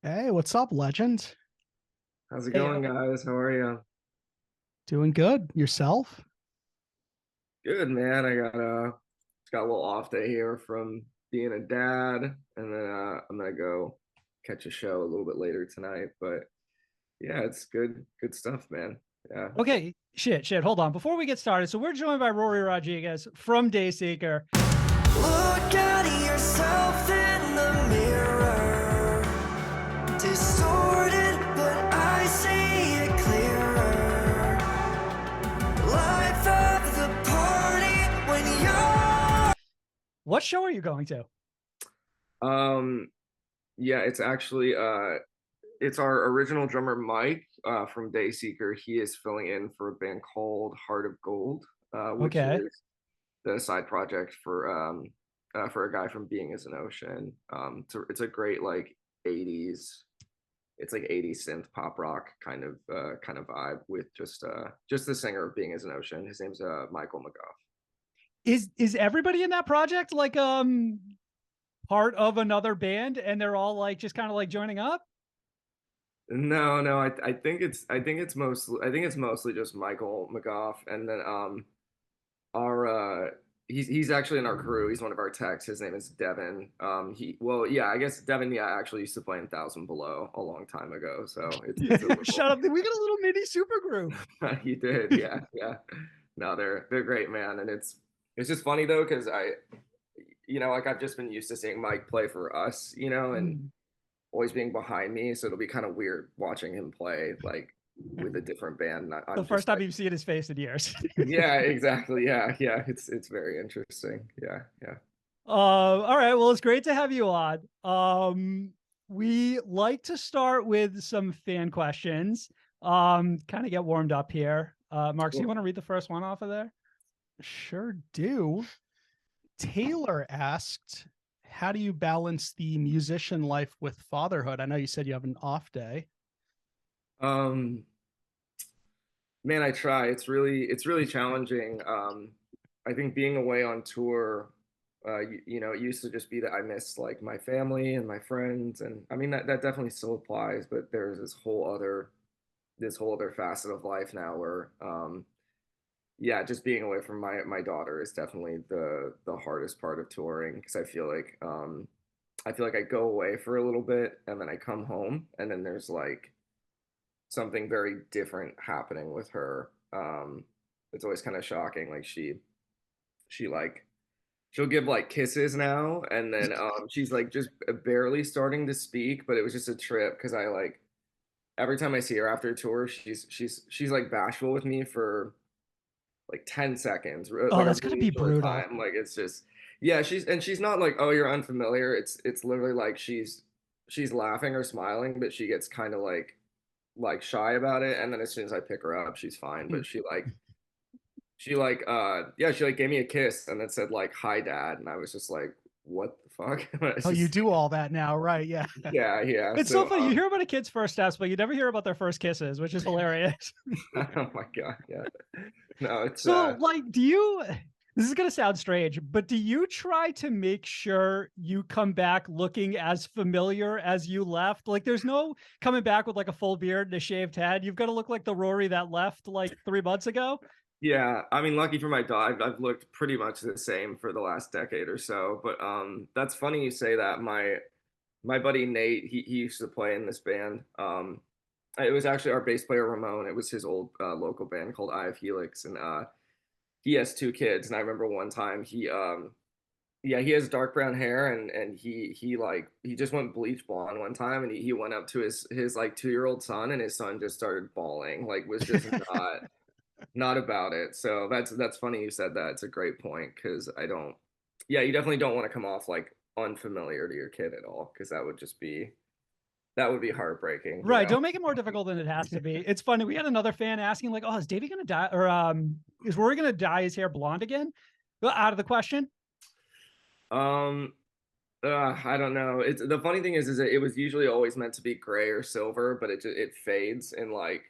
Hey, what's up, legend? How's it Hey, going, guys? How are you? doing good. Yourself? Good, man. I just got a little off day here from being a dad, and then I'm gonna go catch a show a little bit later tonight. But yeah, it's good stuff, man. Yeah. Okay, shit. Hold on. Before we get started, so we're joined by Rory Rodriguez from Dayseeker. Look at yourself in the mirror, distorted, but I see it clearer. Life of the party when you're. What show are you going to? Um, yeah, it's actually it's our original drummer Mike from Dayseeker. He is filling in for a band called Heart of Gold, which Okay. is the side project for a guy from Being Is an Ocean. It's a great like 80s, it's like 80s synth pop rock kind of vibe with just the singer of Being Is an Ocean. His name's Michael McGough. Is everybody in that project like part of another band and they're all like just kind of like joining up? No, I think it's mostly just Michael McGough, and then our he's actually in our crew. He's one of our techs. His name is Devin. Yeah, I guess Devin, yeah, actually used to play in Thousand Below a long time ago. So it's a Shut little up. We got a little mini super group. he did, yeah, yeah. No, they're great, man. And it's just funny though, because like I've just been used to seeing Mike play for us, and Mm. always being behind me. So it'll be kind of weird watching him play like with a different band. The I'm first just time like, you've seen his face in years. yeah, exactly. Yeah. It's very interesting. Yeah. All right. Well, it's great to have you on. We like to start with some fan questions. Kind of get warmed up here. Mark, so you Cool. want to read the first one off of there? Sure do. Taylor asked, how do you balance the musician life with fatherhood? I know you said you have an off day. Um, Man, I try. It's really challenging. I think being away on tour, it used to just be that I miss like my family and my friends, and I mean that definitely still applies, but there's this whole other facet of life now where yeah, just being away from my daughter is definitely the hardest part of touring because I feel like I go away for a little bit and then I come home and then there's like something very different happening with her. It's always kind of shocking. Like she like she'll give like kisses now, and then she's like just barely starting to speak, but it was just a trip because I like every time I see her after a tour, she's like bashful with me for like 10 seconds, Oh, like a that's gonna really be short brutal. time. Like it's just yeah, she's not like, oh, you're unfamiliar. It's literally like she's laughing or smiling, but she gets kind of like shy about it, and then as soon as I pick her up she's fine, but she like gave me a kiss and then said like hi dad, and I was just like what the fuck. It's Oh, you just do all that now, right? Yeah. yeah It's so so funny. You hear about a kid's first steps, but you never hear about their first kisses, which is hilarious. oh my god, yeah, no, it's So, like, this is going to sound strange, but do you try to make sure you come back looking as familiar as you left? Like, there's no coming back with like a full beard and a shaved head. You've got to look like the Rory that left like 3 months ago. yeah, I mean, lucky for my dog, I've looked pretty much the same for the last decade or so, but that's funny you say that. My buddy Nate, he used to play in this band. It was actually our bass player Ramon. It was his old local band called Eye of Helix, and he has two kids. And I remember one time yeah, he has dark brown hair, and he just went bleach blonde one time, and he went up to his like 2-year-old son, and his son just started bawling, like was just not about it. So that's funny you said that. It's a great point because I don't. Yeah, you definitely don't want to come off like unfamiliar to your kid at all because that would be heartbreaking, you Right. know. Don't make it more difficult than it has to be. It's funny. We had another fan asking, like, oh, is Davey going to die? Or is Rory going to dye his hair blonde again? Well, out of the question. Um, I don't know. It's the funny thing is that it was usually always meant to be gray or silver, but it fades in like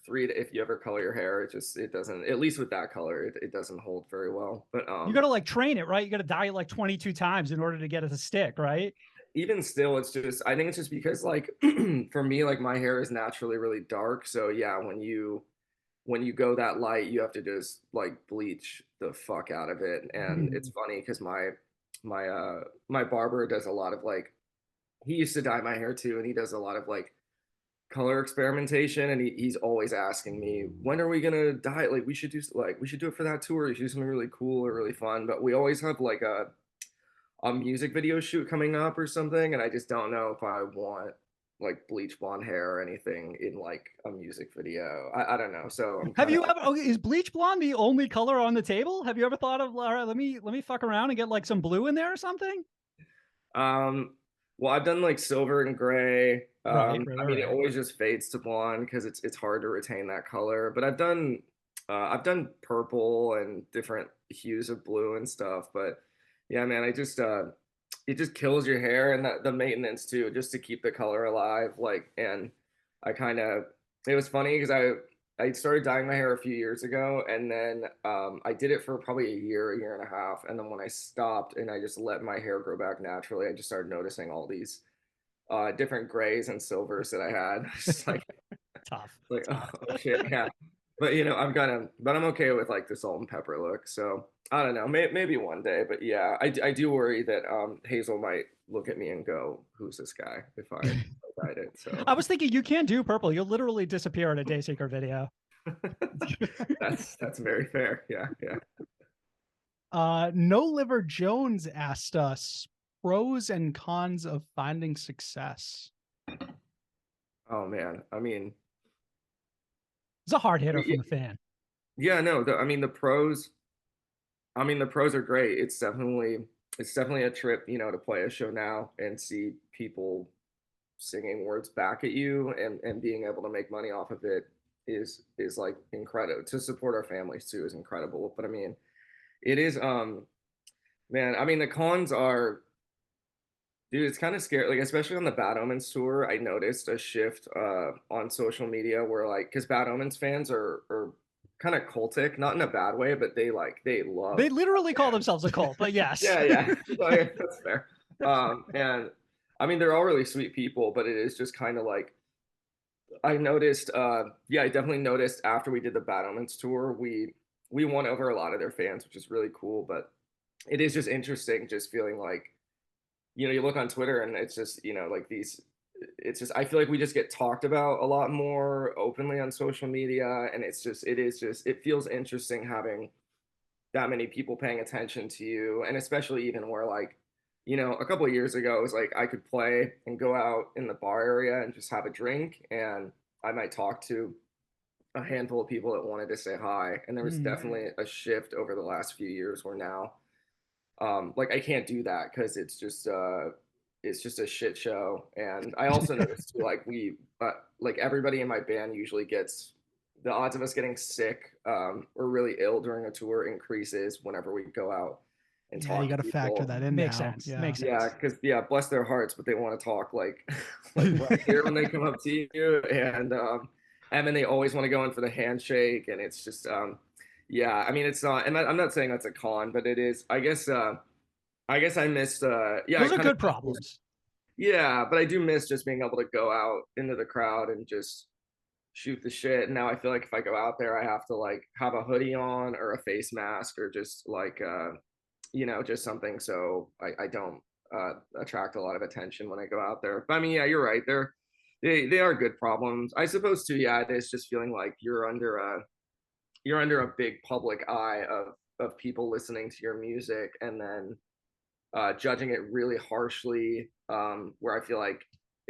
if you ever color your hair, it doesn't, at least with that color, it doesn't hold very well. But You got to like train it, right? You got to dye it like 22 times in order to get it to stick, right? even still, it's just, I think it's just because like for me, like my hair is naturally really dark. So yeah, when you go that light, you have to just like bleach the fuck out of it. And it's funny because my barber does a lot of like, he used to dye my hair too, and he does a lot of like color experimentation, and he's always asking me, when are we gonna dye it? Like we should do it for that tour. We should do something really cool or really fun. But we always have like a music video shoot coming up or something, and I just don't know if I want like bleach blonde hair or anything in like a music video. I don't know. So Have you ever? Oh, is bleach blonde the only color on the table? Have you ever thought of, all right, let me fuck around and get like some blue in there or something? Well, I've done like silver and gray. Right, I mean, it always just fades to blonde because it's hard to retain that color. But I've done purple and different hues of blue and stuff. But yeah, man, it just kills your hair, and the maintenance too, just to keep the color alive. Like, and I kind of, it was funny because I started dyeing my hair a few years ago, and then I did it for probably a year and a half, and then when I stopped and I just let my hair grow back naturally, I just started noticing all these different grays and silvers that I had. Just like Tough. like oh shit, yeah. But you know, but I'm okay with like the salt and pepper look. So I don't know, maybe one day. But yeah, I do worry that Hazel might look at me and go, "Who's this guy?" If I dyed it. So I was thinking you can't do purple. You'll literally disappear in a Dayseeker video. that's very fair. Yeah, yeah. No Liver Jones asked us pros and cons of finding success. Oh man, I mean, It's a hard hitter from the fan. yeah, no, I mean the pros. I mean the pros are great. It's definitely a trip, you know, to play a show now and see people singing words back at you and being able to make money off of it is like incredible. To support our families too is incredible. But I mean, it is man, I mean the cons are, dude, it's kind of scary. Like especially on the Bad Omens tour, I noticed a shift on social media where like, because Bad Omens fans are kind of cultic, not in a bad way, but they love. They literally call themselves a cult, but yes. Yeah. So, yeah, that's fair. And I mean they're all really sweet people, but it is just kind of like, I noticed. Yeah, I definitely noticed after we did the Bad Omens tour, we won over a lot of their fans, which is really cool. But it is just interesting, just feeling like, you know, you look on Twitter and it's just, you know, like it's just, I feel like we just get talked about a lot more openly on social media. And it feels interesting having that many people paying attention to you. And especially even where like, you know, a couple of years ago, it was like I could play and go out in the bar area and just have a drink. And I might talk to a handful of people that wanted to say hi. And there was definitely a shift over the last few years where now, like I can't do that because it's just a shit show. And I also noticed too, like everybody in my band usually gets, the odds of us getting sick or really ill during a tour increases whenever we go out and talk. You got to factor that in. Makes sense. Yeah. Makes sense. Yeah, because bless their hearts, but they want to talk like right here when they come up to you, and then they always want to go in for the handshake, and it's just yeah. I mean, it's not, and I'm not saying that's a con, but it is. I guess I missed. Yeah, those are good problems. Yeah, but I do miss just being able to go out into the crowd and just shoot the shit. And now I feel like if I go out there, I have to like have a hoodie on or a face mask or just like you know, just something so I don't attract a lot of attention when I go out there. But I mean, yeah, you're right. They are good problems, I suppose too. Yeah, it is just feeling like you're under a big public eye of people listening to your music and then judging it really harshly. Where I feel like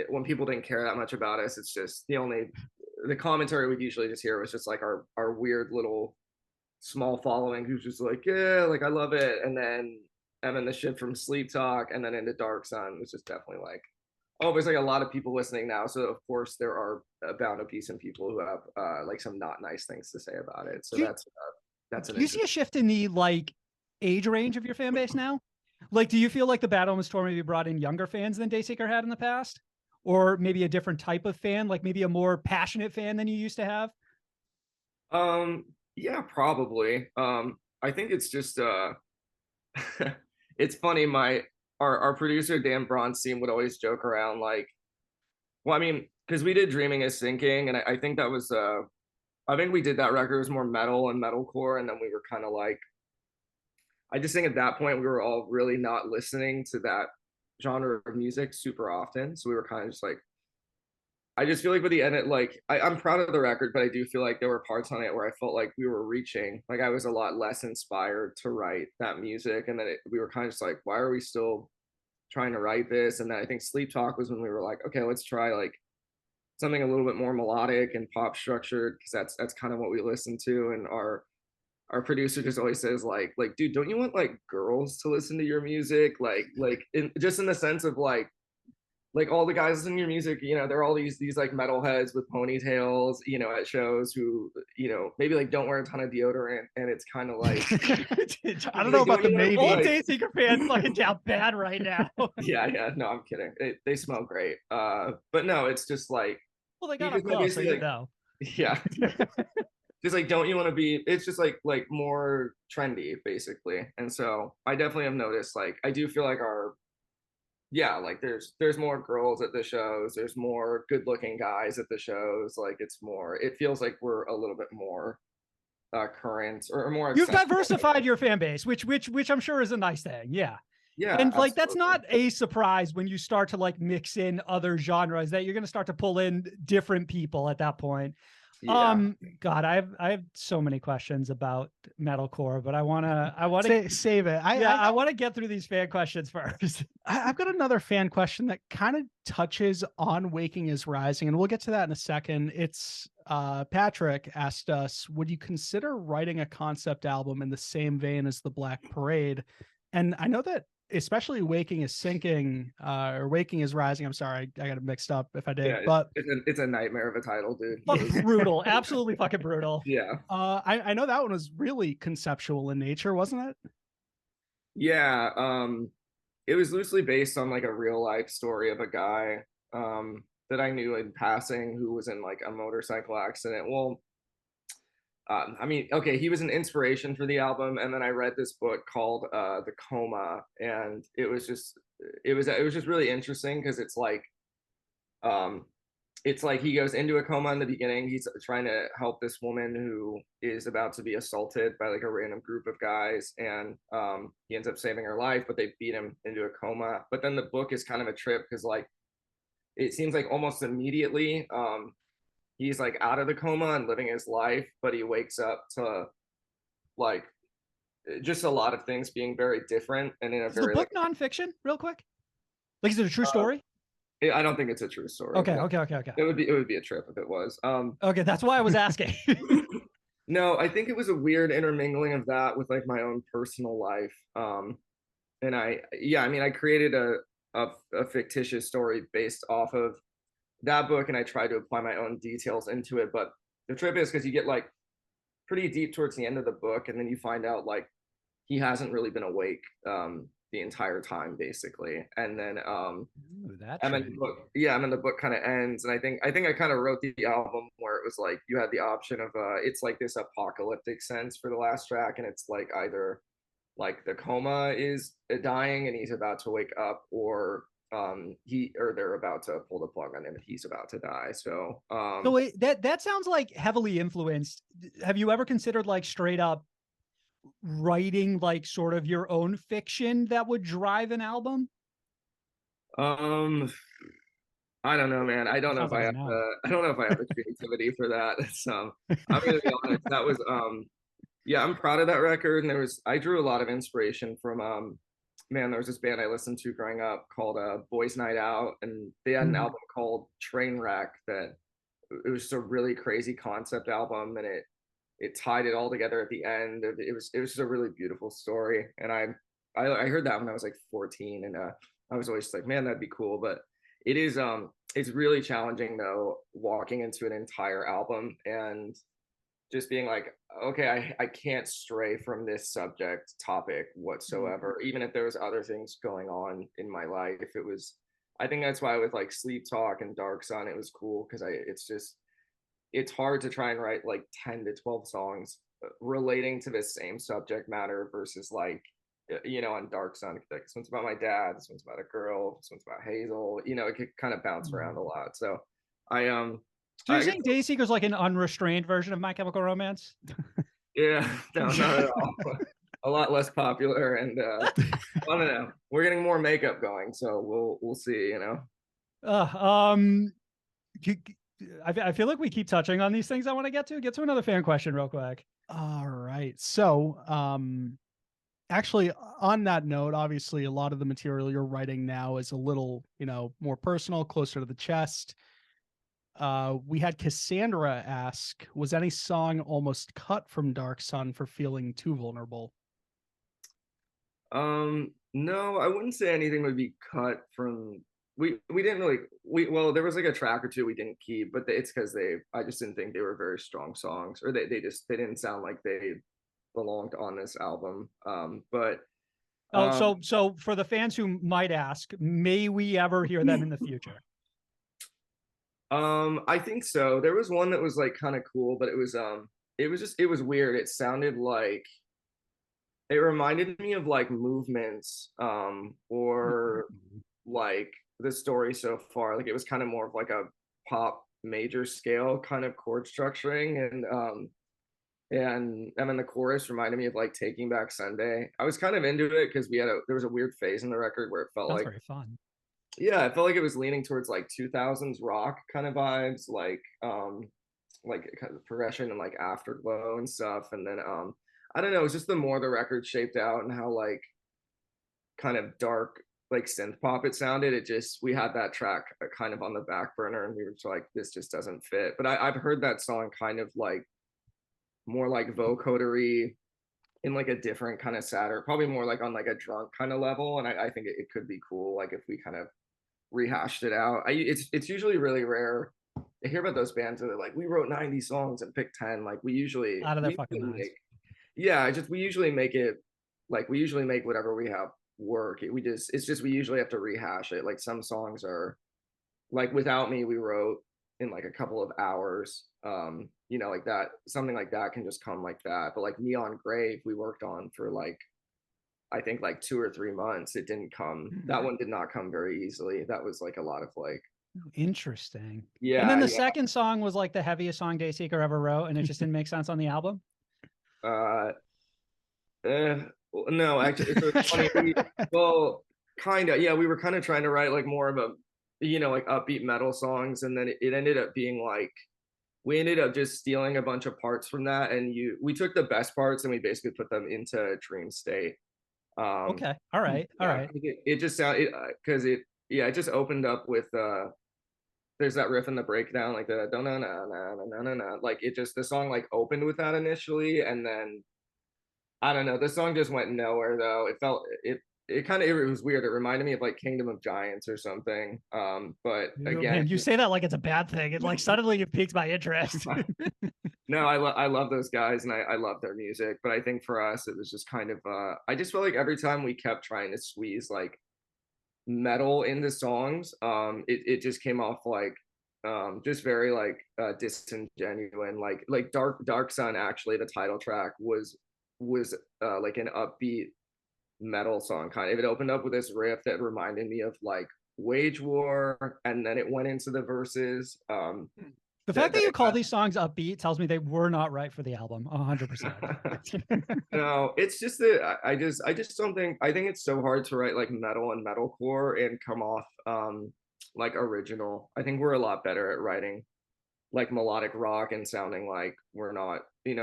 when people didn't care that much about us, it's just the commentary we'd usually just hear was just like our weird little small following who's just like, yeah, like I love it. And then the shift from Sleep Talk and then into Dark Sun was just definitely like, oh, there's like a lot of people listening now. So of course there are bound to be some people who have like some not nice things to say about it. So that's an you see a shift in the like age range of your fan base now? Like, do you feel like the Bad Omens tour maybe brought in younger fans than Dayseeker had in the past? Or maybe a different type of fan, like maybe a more passionate fan than you used to have? Yeah, probably. I think it's just it's funny, our producer Dan Bronstein would always joke around like, well, I mean, because we did Dreaming is Sinking, and I think that was I think we did that record, it was more metal and metalcore, and then we were kind of like, I just think at that point we were all really not listening to that genre of music super often, so we were kind of just like, I just feel like with the edit, like I'm proud of the record, but I do feel like there were parts on it where I felt like we were reaching, like I was a lot less inspired to write that music, and then we were kind of just like, why are we still trying to write this? And then I think Sleep Talk was when we were like, okay, let's try like something a little bit more melodic and pop structured, because that's kind of what we listen to. And our producer just always says like dude, don't you want like girls to listen to your music, like just in the sense of like all the guys in your music, you know, they're all these like metalheads with ponytails, you know, at shows who, you know, maybe like don't wear a ton of deodorant, and it's kind of like I don't know about the maybe. Old like, Dayseeker fans fucking down bad right now. yeah, no, I'm kidding. They smell great. But no, it's just like, Well, they got you up just like close, so basically you like, know. yeah. Just like, don't you want to be, it's just like more trendy basically. And so I definitely have noticed, like I do feel like yeah, like there's more girls at the shows, there's more good looking guys at the shows, like it feels like we're a little bit more current or more You've accessible. diversified your fan base, which I'm sure is a nice thing. Yeah. Yeah, And like that's absolutely. not a surprise when you start to like mix in other genres, that you're going to start to pull in different people at that point. Yeah. God, I have so many questions about metalcore, but I want to Save it. I want to get through these fan questions first. I've got another fan question that kind of touches on Waking is Rising, and we'll get to that in a second. It's Patrick asked us, would you consider writing a concept album in the same vein as the Black Parade? And I know that especially Waking is Sinking, or Waking is Rising. I'm sorry, I got it mixed up if I did, Yeah, but it's a nightmare of a title, dude. Fucking brutal, absolutely fucking brutal. Yeah. I know that one was really conceptual in nature, wasn't it? Yeah. It was loosely based on like a real life story of a guy that I knew in passing who was in like a motorcycle accident. Well, I mean, okay, he was an inspiration for the album, and then I read this book called The Coma, and it was just really interesting because it's like he goes into a coma in the beginning. He's trying to help this woman who is about to be assaulted by like a random group of guys, and he ends up saving her life, but they beat him into a coma. But then the book is kind of a trip because like it seems like almost immediately he's like out of the coma and living his life, but he wakes up to like just a lot of things being very different and in a Is very the book like nonfiction, real quick? Like, is it a true story? I don't think it's a true story. Okay, No. okay. It would be a trip if it was. Okay, that's why I was asking. No, I think it was a weird intermingling of that with like my own personal life. And I mean, I created a fictitious story based off of that book, and I tried to apply my own details into it. But the trip is because you get like pretty deep towards the end of the book, and then you find out like he hasn't really been awake the entire time, basically. And then the book kind of ends, and I think I kind of wrote the album where it was like you had the option of it's like this apocalyptic sense for the last track, and it's like either like the coma is dying and he's about to wake up, or they're about to pull the plug on him and he's about to die. So so wait, that sounds like heavily influenced. Have you ever considered like straight up writing like sort of your own fiction that would drive an album? I don't know, man. I don't know if I have the creativity for that. So I'm gonna be honest. That was yeah, I'm proud of that record. And I drew a lot of inspiration from man, there was this band I listened to growing up called Boys Night Out, and they had an album called Trainwreck that it was just a really crazy concept album, and it tied it all together at the end. It was just a really beautiful story, and I heard that when I was like 14, and I was always like, man, that'd be cool. But it is it's really challenging though, walking into an entire album and just being like, okay, I can't stray from this subject topic whatsoever, even if there was other things going on in my life. I think that's why with like Sleep Talk and Dark Sun, it was cool because it's hard to try and write like 10 to 12 songs relating to the same subject matter versus like on Dark Sun, like this one's about my dad, this one's about a girl, this one's about Hazel. It could kind of bounce around a lot. So I So you're I guess, saying Dayseeker's like an unrestrained version of My Chemical Romance? yeah, no, not at all. A lot less popular, and I don't know. We're getting more makeup going, so we'll see. I feel like we keep touching on these things I want to get to. Get to another fan question real quick. All right. So, actually, on that note, obviously, a lot of the material you're writing now is a little, more personal, closer to the chest. We had Cassandra ask, was any song almost cut from Dark Sun for feeling too vulnerable? No, I wouldn't say anything would be cut from. We didn't really well, there was like a track or two we didn't keep, but it's because I just didn't think they were very strong songs, or they didn't sound like they belonged on this album. So for the fans who might ask, may we ever hear them in the future? I think so. There was one that was like kind of cool, but it was weird. It sounded like, it reminded me of like Movements, or like the story so far. Like it was kind of more of like a pop major scale kind of chord structuring, and then the chorus reminded me of like Taking Back Sunday. I was kind of into it because there was a weird phase in the record where it felt That's like very fun. Yeah, it felt like it was leaning towards like 2000s rock kind of vibes, like kind of progression and like Afterglow and stuff. And then I don't know, it was just the more the record shaped out and how like kind of dark like synth pop it sounded. We had that track kind of on the back burner, and we were just like, this just doesn't fit. But I've heard that song kind of like more like vocodery in like a different kind of sadder, probably more like on like a drunk kind of level. And I think it could be cool, like if we kind of rehashed it out. It's usually really rare. I hear about those bands that are like, we wrote 90 songs and picked 10. Like we usually out of their fucking minds. We usually make it like we usually make whatever we have work. We usually have to rehash it. Like some songs are like Without Me, we wrote in like a couple of hours. Like that, something like that can just come like that. But like Neon Grave, we worked on for like, I think like 2 or 3 months. It didn't come. That one did not come very easily. That was like a lot of like. Interesting. Yeah. And then the second song was like the heaviest song Dayseeker ever wrote, and it just didn't make sense on the album. No, actually, it's funny. Well, kind of. Yeah, we were kind of trying to write like more of a, like upbeat metal songs, and then it ended up being like, we ended up just stealing a bunch of parts from that, and we took the best parts and we basically put them into Dream State. Okay. All right. It just sounded, because it just opened up with there's that riff in the breakdown, like the na na na na na, like the song like opened with that initially, and then I don't know, the song just went nowhere though. It was weird. It reminded me of like Kingdom of Giants or something. But again, man, you say that like it's a bad thing. It like suddenly it piques my interest. No, I love those guys and I love their music. But I think for us, it was just kind of I just felt like every time we kept trying to squeeze like metal into songs, it just came off like just very like disingenuine. Like Dark Sun, actually the title track was like an upbeat metal song kind of. It opened up with this riff that reminded me of like Wage War, and then it went into the verses. The fact that you call these songs upbeat tells me they were not right for the album 100%. No, it's just that I just don't think, I think it's so hard to write like metal and metalcore and come off like original. I think we're a lot better at writing like melodic rock and sounding like we're not,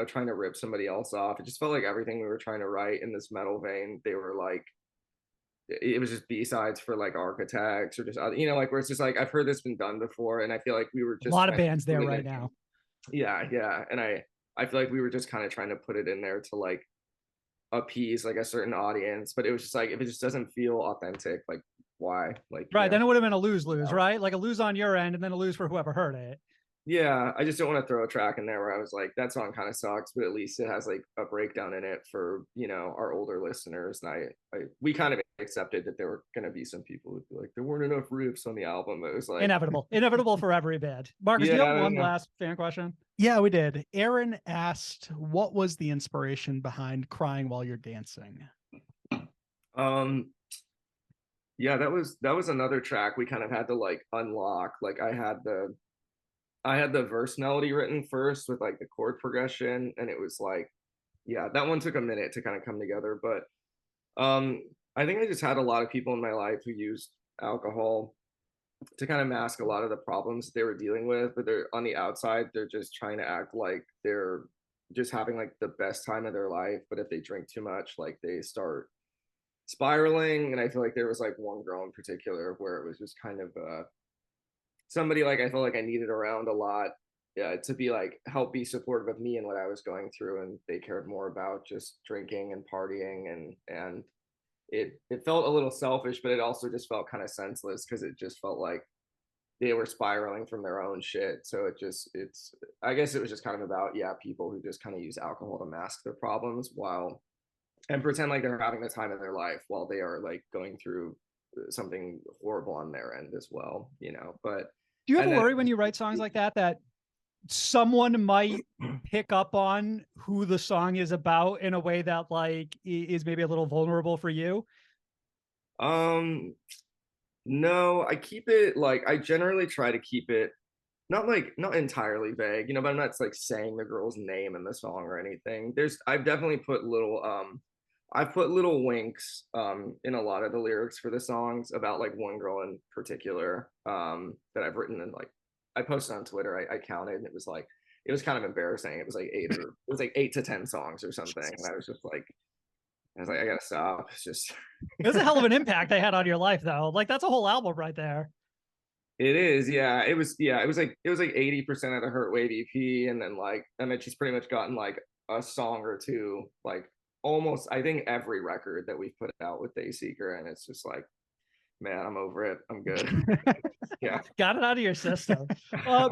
trying to rip somebody else off. It just felt like everything we were trying to write in this metal vein, they were like, it was just B-sides for like Architects or just, like where it's just like, I've heard this been done before. And I feel like we were just a lot of bands there right now. Yeah. And I feel like we were just kind of trying to put it in there to like appease like a certain audience, but it was just like, if it just doesn't feel authentic, like why? Like, right. Then it would have been a lose-lose, right? Like a lose on your end and then a lose for whoever heard it. Yeah, I just don't want to throw a track in there where I was like, that song kind of sucks, but at least it has like a breakdown in it for, our older listeners. And we kind of accepted that there were going to be some people who'd be like, there weren't enough riffs on the album. It was like inevitable for every band. Marcus, do you have one last fan question? Yeah, we did. Aaron asked, what was the inspiration behind Crying While You're Dancing? Yeah, that was another track we kind of had to like unlock. Like I had the verse melody written first with like the chord progression, and it was like, yeah, that one took a minute to kind of come together. But I think I just had a lot of people in my life who used alcohol to kind of mask a lot of the problems they were dealing with, but they're on the outside, they're just trying to act like they're just having like the best time of their life. But if they drink too much, like they start spiraling. And I feel like there was like one girl in particular where it was just kind of somebody like I felt like I needed around a lot, yeah, to be like help be supportive of me and what I was going through, and they cared more about just drinking and partying, and it felt a little selfish, but it also just felt kind of senseless because it just felt like they were spiraling from their own shit. So it's I guess it was just kind of about, yeah, people who just kind of use alcohol to mask their problems while and pretend like they're having the time of their life while they are like going through something horrible on their end as well, you know. But Do you and ever then worry when you write songs like that someone might pick up on who the song is about in a way that like is maybe a little vulnerable for you? um no, I keep it like I generally try to keep it not entirely vague, you know, but I'm not like saying the girl's name in the song or anything. I've definitely put little I've put little winks in a lot of the lyrics for the songs about like one girl in particular that I've written, and like I posted on Twitter. I counted, and it was kind of embarrassing. It was like it was like 8 to 10 songs or something, and I was like, I gotta stop. It's just It was a hell of an impact they had on your life, though. Like that's a whole album right there. it is, yeah. It was like 80% of the Hurtwave EP, and then she's pretty much gotten like a song or two, like almost I think every record that we've put out with Dayseeker, and it's just like, man, I'm over it. I'm good. Yeah. Got it out of your system.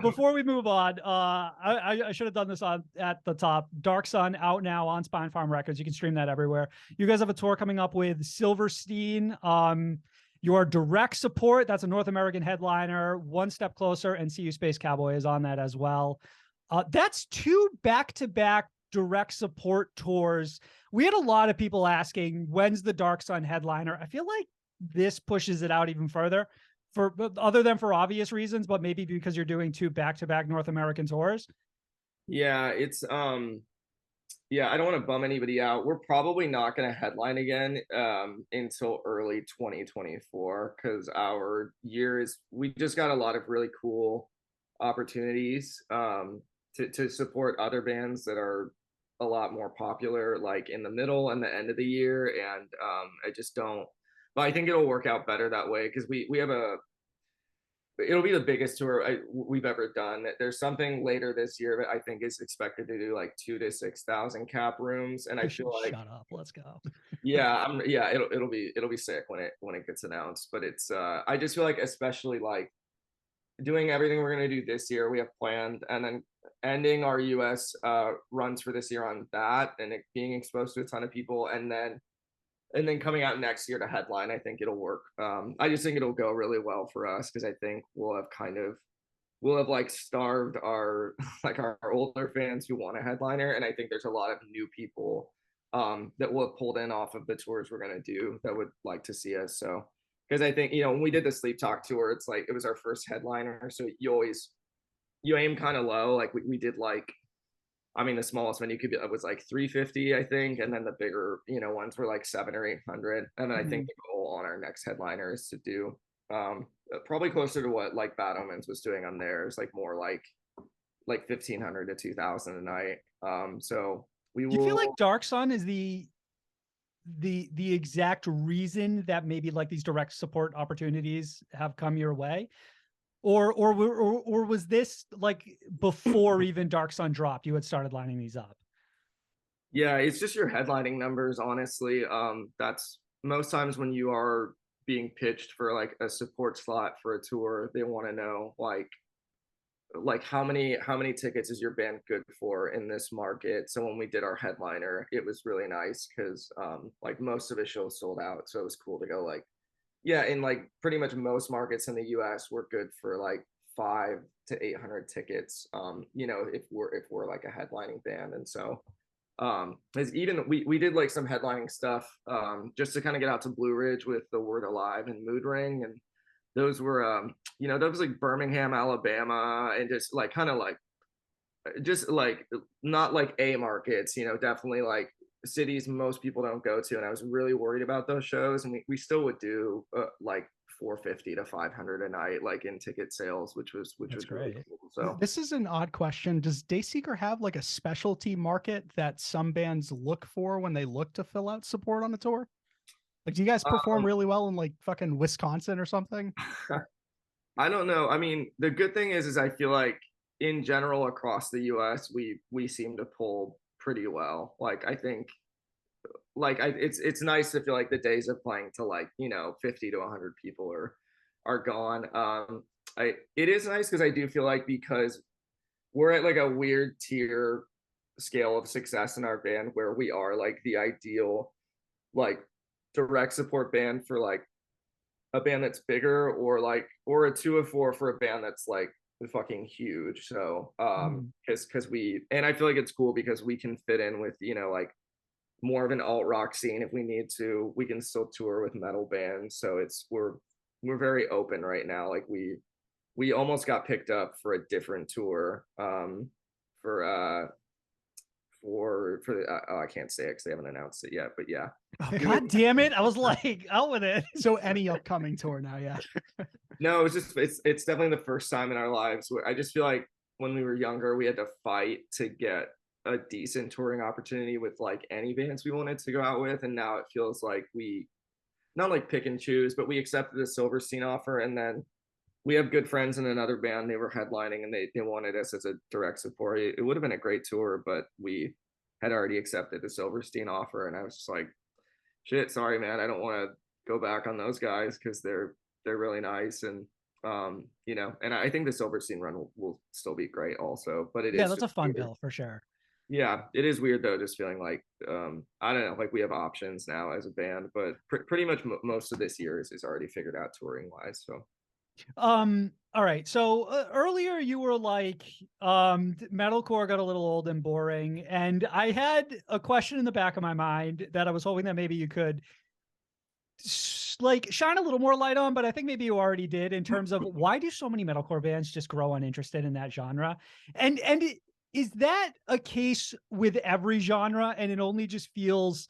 Before we move on, I should have done this at the top. Dark Sun out now on Spinefarm Records. You can stream that everywhere. You guys have a tour coming up with Silverstein. Your direct support, that's a North American headliner. One Step Closer and See You Space Cowboy is on that as well. That's 2 back-to-back direct support tours. We had a lot of people asking, when's the Dark Sun headliner? I feel like this pushes it out even further, for other than for obvious reasons, but maybe because you're doing 2 back-to-back North American tours. Yeah, it's yeah, I don't want to bum anybody out. We're probably not going to headline again until early 2024, because we just got a lot of really cool opportunities to support other bands that are a lot more popular, like in the middle and the end of the year. And I just don't, but I think it'll work out better that way, because we have it'll be the biggest tour we've ever done. There's something later this year that I think is expected to do like 2 to 6,000 cap rooms, and I feel like, shut up. Let's go. yeah, it'll be sick when it gets announced. But it's I just feel like, especially like doing everything we're gonna do this year, we have planned, and then ending our US runs for this year on that, and it being exposed to a ton of people, and then coming out next year to headline, I think it'll work. I just think it'll go really well for us, because I think we'll have like starved our like our older fans who want a headliner, and I think there's a lot of new people that will have pulled in off of the tours we're gonna do that would like to see us. So, because I think, you know, when we did the Sleep Talk tour, it's like it was our first headliner, so you aim kind of low. Like we did like, I mean, the smallest venue was like 350, I think, and then the bigger, you know, ones were like 700 or 800. And then I think the goal on our next headliner is to do probably closer to what like Bad Omens was doing on theirs, like more like 1,500 to 2,000 a night. So we will. Do you feel like Dark Sun is the exact reason that maybe like these direct support opportunities have come your way? Or was this like before even Dark Sun dropped, you had started lining these up? Yeah, it's just your headlining numbers, honestly. That's most times when you are being pitched for like a support slot for a tour, they want to know like how many tickets is your band good for in this market. So when we did our headliner, it was really nice, because like most of the shows sold out, so it was cool to go like, yeah, in like pretty much most markets in the US, we're good for like 5 to 800 tickets, you know, if we're like a headlining band. And so Is even we did like some headlining stuff just to kind of get out to Blue Ridge with the Word Alive and Mood Ring, and those were those like Birmingham, Alabama, and just like kind of like just like not like A markets, definitely like cities most people don't go to. And I was really worried about those shows, and we still would do like 450 to 500 a night, like in ticket sales, which was That's really great. cool. So this is an odd question. Does Dayseeker have like a specialty market that some bands look for when they look to fill out support on a tour? Like, do you guys perform really well in like fucking Wisconsin or something? I don't know. I mean, the good thing is I feel like in general across the US, we seem to pull pretty well. Like, I think like it's nice to feel like the days of playing to like 50 to 100 people are gone. It is nice because I do feel like, because we're at like a weird tier scale of success in our band where we are like the ideal like direct support band for like a band that's bigger, or a 2 of 4 for a band that's like fucking huge. So because and I feel like it's cool because we can fit in with like more of an alt rock scene. If we need to, we can still tour with metal bands. So we're very open right now. Like we almost got picked up for a different tour for I can't say it because they haven't announced it yet, but yeah. Oh, God damn it. I was like out with it. So any upcoming tour now, yeah. No, it's definitely the first time in our lives where I just feel like when we were younger, we had to fight to get a decent touring opportunity with like any bands we wanted to go out with. And now it feels like we not like pick and choose, but we accepted the Silverstein offer, and then we have good friends in another band. They were headlining and they wanted us as a direct support. It would have been a great tour, but we had already accepted the Silverstein offer, and I was just like, shit, sorry man, I don't want to go back on those guys because they're really nice. And and I think the Silverstein run will still be great also, but that's a fun bill for sure. Yeah, it is weird though, just feeling like I don't know, like we have options now as a band, but pretty much most of this year is already figured out touring wise. So all right, so earlier you were like metalcore got a little old and boring, and I had a question in the back of my mind that I was hoping that maybe you could like shine a little more light on, but I think maybe you already did, in terms of why do so many metalcore bands just grow uninterested in that genre? And is that a case with every genre, and it only just feels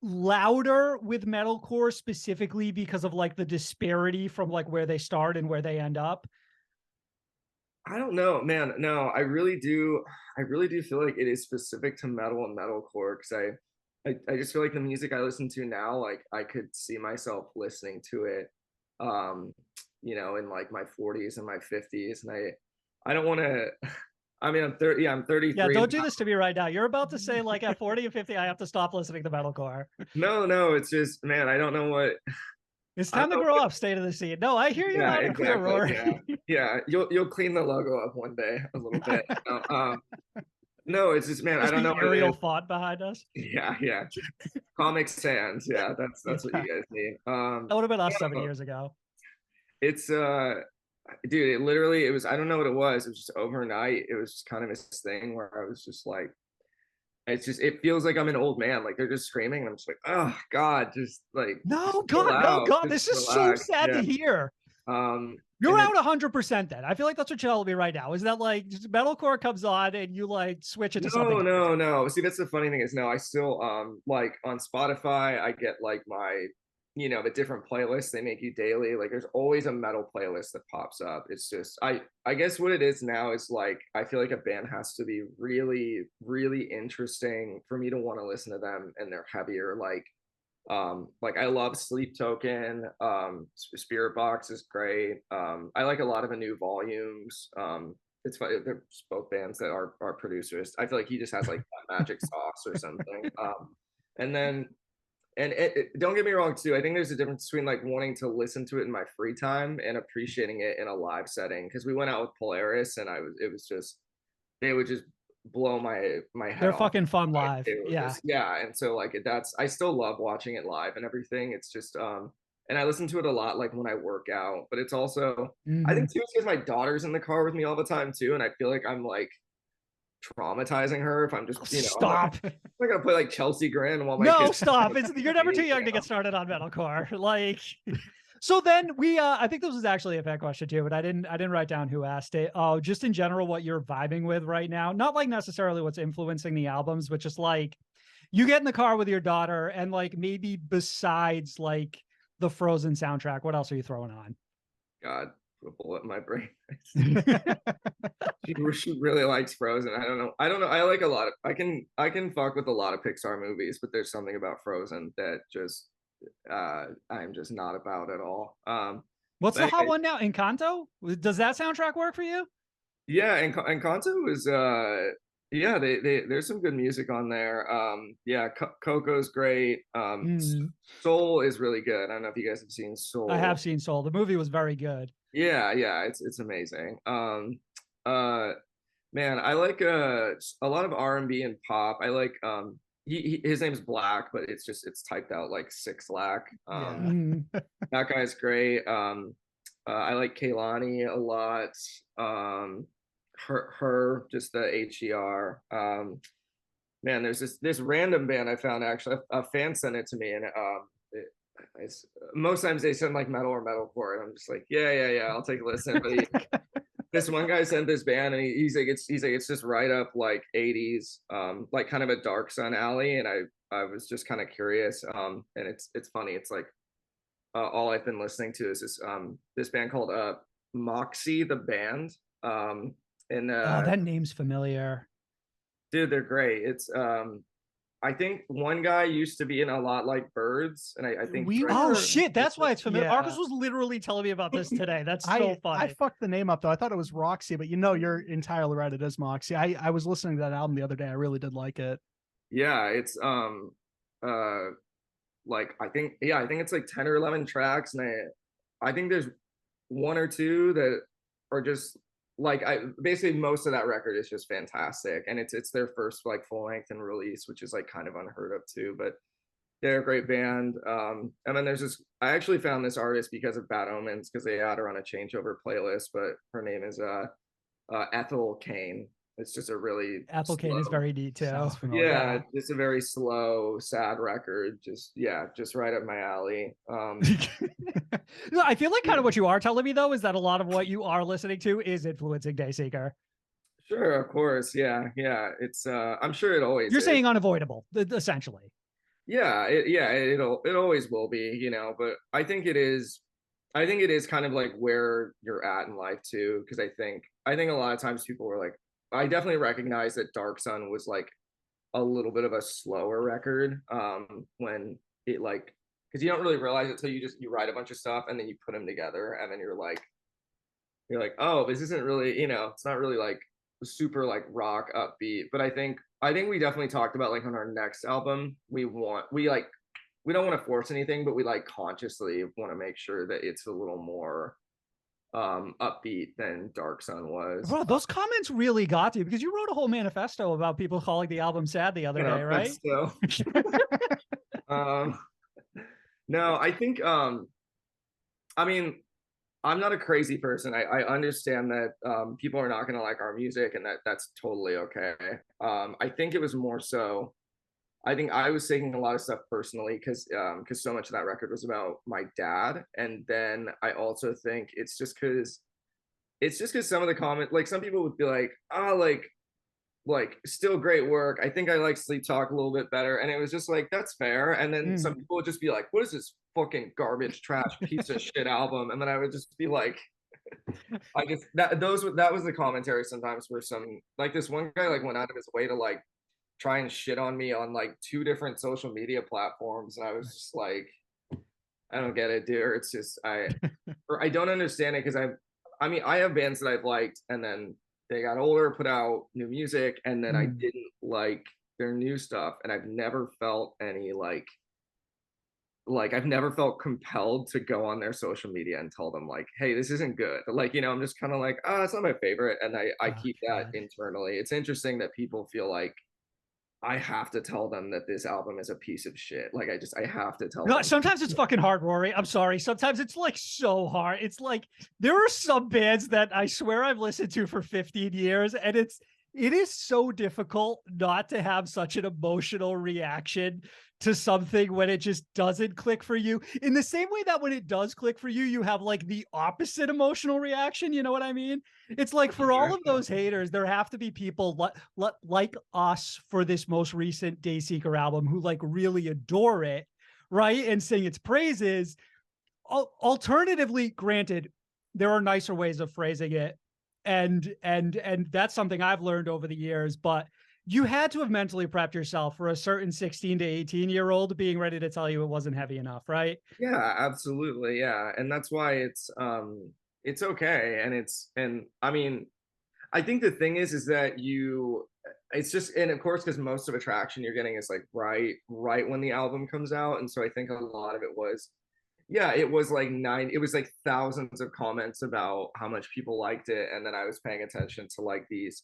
louder with metalcore specifically because of like the disparity from like where they start and where they end up? I don't know, man. No, I really do feel like it is specific to metal and metalcore, because I just feel like the music I listen to now, like I could see myself listening to it in like my 40s and my 50s, and I don't want to I mean, I'm 30. Yeah, I'm 33. Yeah, don't do this to me right now. You're about to say like at 40 and 50, I have to stop listening to metalcore. No, it's just, man, I don't know what. It's time to grow up, state of the scene. No, I hear you loud and clear, Rory. Yeah, you'll clean the logo up one day a little bit. No, it's just, man, I don't know. Arial font behind us. Yeah. Comic Sans. Yeah, that's what you guys need. That would have been us 7 years ago. It's dude, it was, I don't know what it was. It was just overnight. It was just kind of this thing where I was just like, it feels like I'm an old man. Like they're just screaming, and I'm just like, oh God, just like, no, God, this is so sad to hear. You're out 100% then. I feel like that's what you're telling me right now. Is that like metalcore comes on and you like switch it to something? No. See, that's the funny thing is, no, I still like on Spotify, I get like my the different playlists they make you daily. Like there's always a metal playlist that pops up. It's just I guess what it is now is like I feel like a band has to be really, really interesting for me to want to listen to them, and they're heavier. Like I love Sleep Token. Spirit Box is great. I like a lot of the new volumes. It's funny, they're both bands that are producers. I feel like he just has like that magic sauce or something. And then don't get me wrong too, I think there's a difference between like wanting to listen to it in my free time and appreciating it in a live setting, because we went out with Polaris and they would just blow my head They're off. fucking fun live. Yeah, and so like I still love watching it live and everything. It's just and I listen to it a lot like when I work out, but it's also I think too, it's because my daughter's in the car with me all the time too, and I feel like I'm like traumatizing her if I'm just, Stop. I'm not gonna play like Chelsea Grin while my No, kids stop. You're never too young to get started on metalcore. Like, so then I think this was actually a fan question too, but I didn't write down who asked it. Oh, just in general, what you're vibing with right now, not like necessarily what's influencing the albums, but just like you get in the car with your daughter and like maybe besides like the Frozen soundtrack, what else are you throwing on? God, put a bullet in my brain. She really likes Frozen. I don't know. I like a lot of, I can fuck with a lot of Pixar movies, but there's something about Frozen that just I'm just not about at all. What's the hot one now? Encanto? Does that soundtrack work for you? Yeah, and Encanto is yeah, there's some good music on there. Yeah, Coco's great. Soul is really good. I don't know if you guys have seen Soul. I have seen Soul. The movie was very good. Yeah, it's amazing. Man, I like a lot of R&B and pop. I like his name's Black, but it's typed out like Six Lack. That guy's great. I like Kehlani a lot. Her just the HER. Man, there's this random band I found, actually a fan sent it to me, and most times they send like metal or metalcore, and I'm just like, yeah, I'll take a listen. But this one guy sent this band, and he's like it's just right up like 80s, like kind of a Dark Sun alley, and I was just kind of curious, and it's funny. It's like all I've been listening to is this band called Moxie the band, and that name's familiar. Dude, they're great. It's I think one guy used to be in A Lot Like Birds, and I think oh shit, that's why it's familiar. Yeah. Marcus was literally telling me about this today. That's so funny. I fucked the name up though. I thought it was Roxy, but you're entirely right. It is Moxie. I was listening to that album the other day. I really did like it. Yeah, it's like I think it's like 10 or 11 tracks, and I think there's one or two that are just like basically most of that record is just fantastic, and it's their first like full length and release, which is like kind of unheard of too, but they're a great band. And then there's this, I actually found this artist because of Bad Omens, because they had her on a changeover playlist, but her name is Ethel Cain. It's just a really Apple Cane is very neat too. Yeah, it's a very slow, sad record. Just right up my alley. No, I feel like kind of what you are telling me though is that a lot of what you are listening to is influencing Dayseeker. Sure, of course, yeah. It's I'm sure it always. You're saying unavoidable, essentially. Yeah, it always will be, But I think it is kind of like where you're at in life too, because I think a lot of times people were like. I definitely recognize that Dark Sun was like a little bit of a slower record, when it like, because you don't really realize it till you write a bunch of stuff and then you put them together, and then you're like, oh, this isn't really, it's not really like super like rock upbeat. But I think we definitely talked about like on our next album, we don't want to force anything, but we like consciously want to make sure that it's a little more upbeat than Dark Sun was. Bro, those comments really got you, because you wrote a whole manifesto about people calling the album sad the other day, right? So, no, I think I mean, I'm not a crazy person. I understand that people are not going to like our music, and that's totally okay. I think it was more so, I think I was taking a lot of stuff personally because so much of that record was about my dad, and then I also think it's just because some of the comments, like some people would be like, oh, like still great work. I think I like Sleep Talk a little bit better, and it was just like, that's fair. And then some people would just be like, what is this fucking garbage trash piece of shit album? And then I would just be like, that was the commentary sometimes, where some like this one guy like went out of his way to like try and shit on me on like 2 different social media platforms, and I was just like, I don't get it, dude. It's just I don't understand it, because I mean I have bands that I've liked, and then they got older, put out new music, and then I didn't like their new stuff, and I've never felt any like I've never felt compelled to go on their social media and tell them like, hey, this isn't good. Like, I'm just kind of like, it's not my favorite, and I keep that internally. It's interesting that people feel like I have to tell them that this album is a piece of shit. Like I have to tell them. Sometimes it's fucking hard, Rory. I'm sorry. Sometimes it's like so hard. It's like there are some bands that I swear I've listened to for 15 years, and It is so difficult not to have such an emotional reaction to something when it just doesn't click for you. In the same way that when it does click for you, you have like the opposite emotional reaction. You know what I mean? It's like for all of those haters, there have to be people like us for this most recent Dayseeker album who like really adore it, right? And sing its praises. Alternatively, granted, there are nicer ways of phrasing it. And that's something I've learned over the years, but you had to have mentally prepped yourself for a certain 16 to 18-year-old being ready to tell you it wasn't heavy enough, right? Yeah, absolutely. Yeah. And that's why it's okay. And I mean, I think the thing is that it's just, and of course, because most of attraction you're getting is like right when the album comes out. And so I think a lot of it was, yeah, it was like thousands of comments about how much people liked it. And then I was paying attention to like these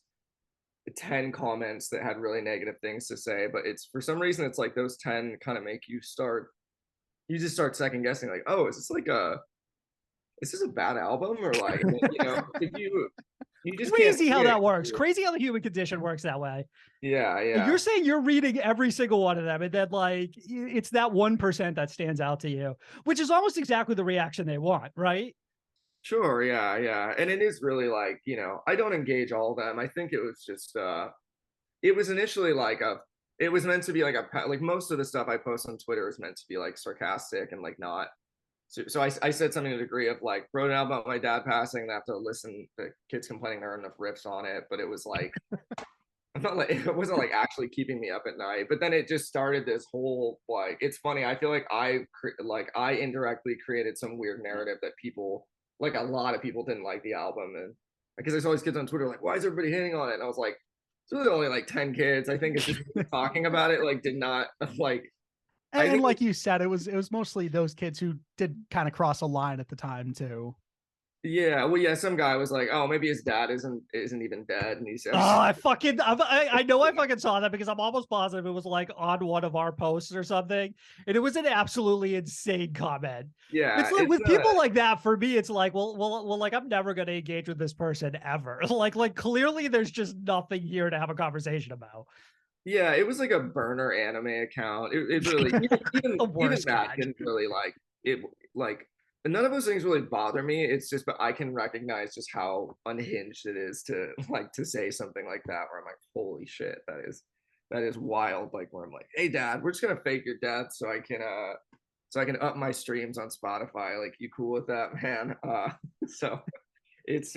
10 comments that had really negative things to say. But it's, for some reason, it's like those 10 kind of make you just start second guessing, like, oh, is this a bad album? Or like, if you just crazy can't how see that it. works. Crazy how the human condition works that way. Yeah, yeah. You're saying you're reading every single one of them, and then like it's that 1% that stands out to you, which is almost exactly the reaction they want, right? Sure, yeah, yeah. And it is really like, I don't engage all of them. I think it was just it was initially like it was meant to be like like most of the stuff I post on Twitter is meant to be like sarcastic and like not. So I said something to the degree of like, wrote an album about my dad passing and I have to listen to kids complaining there aren't enough riffs on it, but it was like I'm not like, it wasn't like actually keeping me up at night. But then it just started this whole like, it's funny. I feel like I indirectly created some weird narrative that people, like a lot of people, didn't like the album. And because there's always kids on Twitter like, why is everybody hating on it? And I was like, it's really only like 10 kids. I think it's just talking about it like did not like. And like you said, it was mostly those kids who did kind of cross a line at the time too. Yeah, well, yeah, some guy was like, "Oh, maybe his dad isn't even dead," and he said, "Oh, I know I fucking saw that because I'm almost positive it was like on one of our posts or something, and it was an absolutely insane comment." Yeah, it's like with people like that. For me, it's like, well, like I'm never going to engage with this person ever. like clearly, there's just nothing here to have a conversation about. Yeah, it was like a burner anime account. It really even that didn't really like it. Like none of those things really bother me. It's just, but I can recognize just how unhinged it is to like to say something like that. Where I'm like, holy shit, that is wild. Like where I'm like, hey dad, we're just gonna fake your death so I can up my streams on Spotify. Like, you cool with that, man? So it's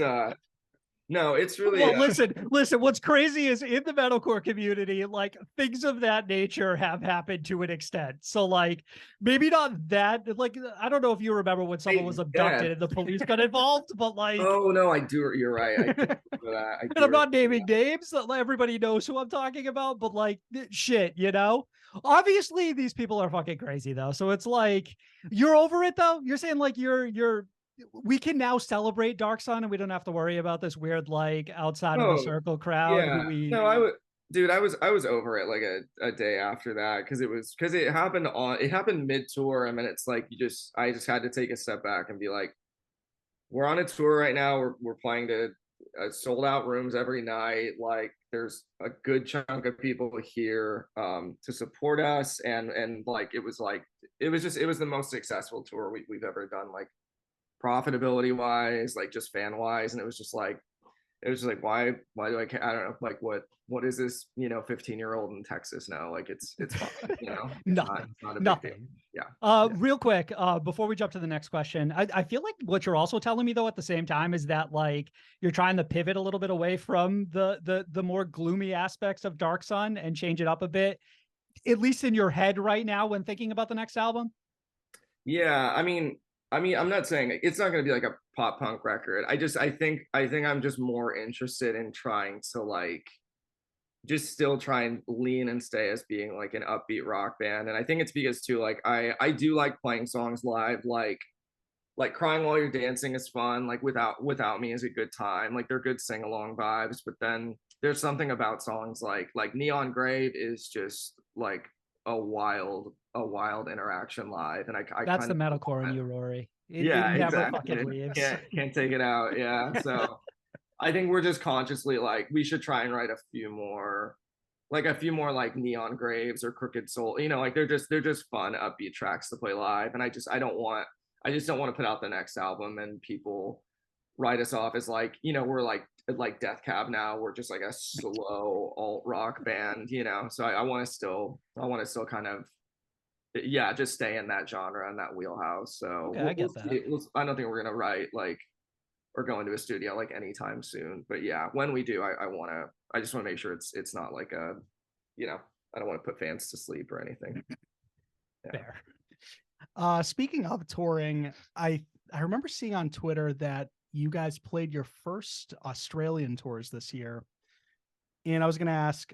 no, it's really well. Listen. What's crazy is in the metalcore community, like things of that nature have happened to an extent. So, like, maybe not that. Like, I don't know if you remember when someone was abducted and the police got involved, but like, oh no, I do. You're right. I do that. and I'm not naming names. Everybody knows who I'm talking about, but like, shit, Obviously, these people are fucking crazy though. So it's like you're over it though. You're saying like we can now celebrate Dark Sun and we don't have to worry about this weird like outside of the circle crowd. Yeah. No, I was over it like a day after that because it happened mid tour. I mean, it's like I just had to take a step back and be like, we're on a tour right now. We're playing to sold out rooms every night. Like there's a good chunk of people here to support us, and like it was the most successful tour we've ever done. Like profitability wise, like just fan wise, and it was just like why do I care? I don't know, like what is this 15-year-old in Texas now? Like it's fine, nothing. Not a nothing big deal. Yeah. Real quick, before we jump to the next question, I feel like what you're also telling me though at the same time is that like you're trying to pivot a little bit away from the more gloomy aspects of Dark Sun and change it up a bit, at least in your head right now when thinking about the next album. Yeah, I mean, I'm not saying it's not going to be like a pop punk record. I think I'm just more interested in trying to like just still try and lean and stay as being like an upbeat rock band. And I think it's because too, like I do like playing songs live, like Crying While You're Dancing is fun. Like Without Me is a good time. Like they're good sing along vibes. But then there's something about songs like Neon Grave is just like a wild interaction live, and I that's the metalcore in you, Rory. It never exactly. fucking leaves. Can't take it out. Yeah. So I think we're just consciously like, we should try and write a few more like Neon Graves or Crooked Soul, like they're just fun upbeat tracks to play live. And I just don't want to put out the next album and people write us off as like, we're like Death Cab now. We're just like a slow alt rock band, so I want to still kind of, yeah, just stay in that genre and that wheelhouse. So Okay, I get that. I don't think we're gonna write like or go into a studio like anytime soon. But yeah, when we do, I just want to make sure it's not like a, I don't want to put fans to sleep or anything. Yeah. Fair. Speaking of touring, I remember seeing on Twitter that you guys played your first Australian tours this year. And I was going to ask,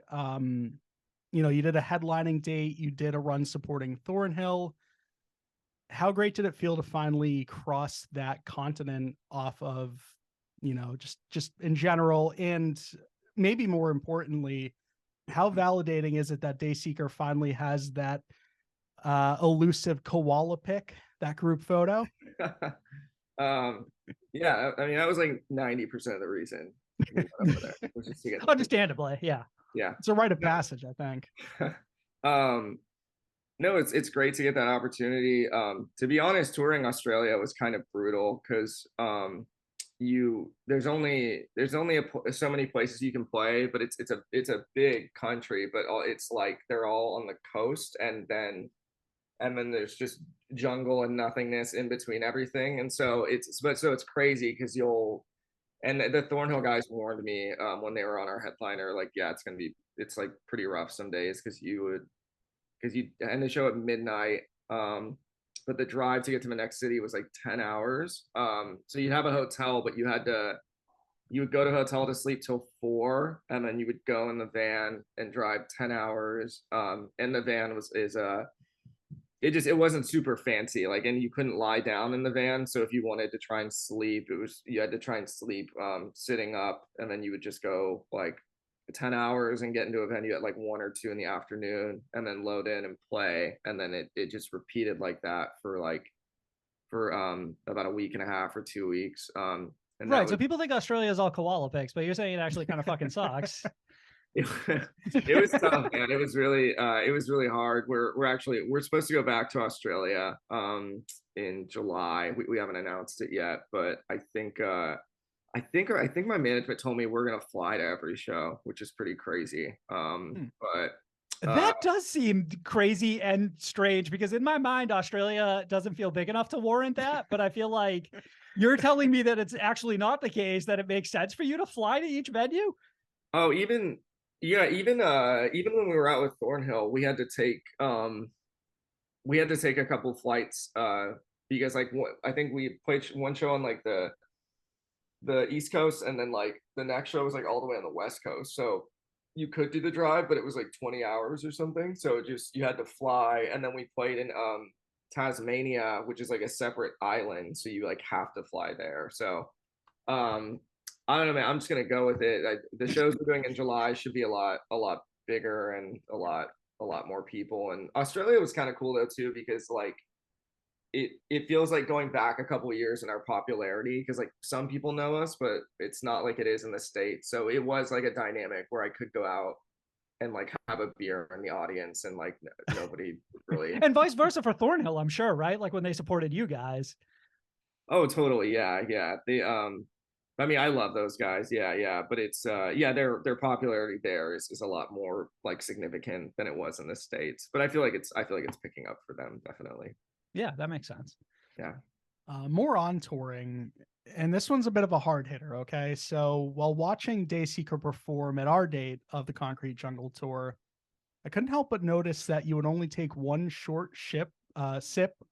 you did a headlining date, you did a run supporting Thornhill. How great did it feel to finally cross that continent off of, just in general? And maybe more importantly, how validating is it that Dayseeker finally has that elusive koala pic, that group photo? Yeah, I mean, that was like 90% of the reason we went over there, was just to get Understandably, yeah. It's a rite of passage, I think. No, it's great to get that opportunity. To be honest, touring Australia was kind of brutal because there's only so many places you can play, but it's a big country, but it's like they're all on the coast, and then there's just jungle and nothingness in between everything, and so it's crazy because and the Thornhill guys warned me when they were on our headliner, like, yeah, it's like pretty rough some days because you end the show at midnight, but the drive to get to the next city was like 10 hours. So you'd have a hotel, but you would go to a hotel to sleep till 4, and then you would go in the van and drive 10 hours. And the van it wasn't super fancy, like, and you couldn't lie down in the van. So if you wanted to try and sleep, you had to try and sleep sitting up, and then you would just go like 10 hours and get into a venue at like 1 or 2 in the afternoon, and then load in and play, and then it just repeated like that for about a week and a half or 2 weeks. And right, so people think Australia is all koala pics, but you're saying it actually kind of fucking sucks. It was tough, man. It was really hard. We're supposed to go back to Australia in July. We haven't announced it yet, but I think my management told me we're gonna fly to every show, which is pretty crazy. But that does seem crazy and strange, because in my mind, Australia doesn't feel big enough to warrant that. But I feel like you're telling me that it's actually not the case, that it makes sense for you to fly to each venue. Oh, even when we were out with Thornhill, we had to take a couple flights because I think we played one show on like the East Coast, and then like the next show was like all the way on the West Coast. So you could do the drive, but it was like 20 hours or something. So you had to fly, and then we played in Tasmania, which is like a separate island, so you like have to fly there. So I don't know, man. I'm just gonna go with it. The shows we're doing in July should be a lot bigger and a lot more people. And Australia was kind of cool though too, because like it feels like going back a couple of years in our popularity, because like some people know us, but it's not like it is in the States. So it was like a dynamic where I could go out and like have a beer in the audience, and like nobody really. And vice versa for Thornhill, I'm sure, right? Like when they supported you guys. Oh, totally. Yeah. They I mean, I love those guys. Yeah. But it's their popularity there is a lot more like significant than it was in the States. But I feel like it's picking up for them, definitely. Yeah, that makes sense. Yeah. More on touring, and this one's a bit of a hard hitter. Okay, so while watching Dayseeker perform at our date of the Concrete Jungle tour, I couldn't help but notice that you would only take one short sip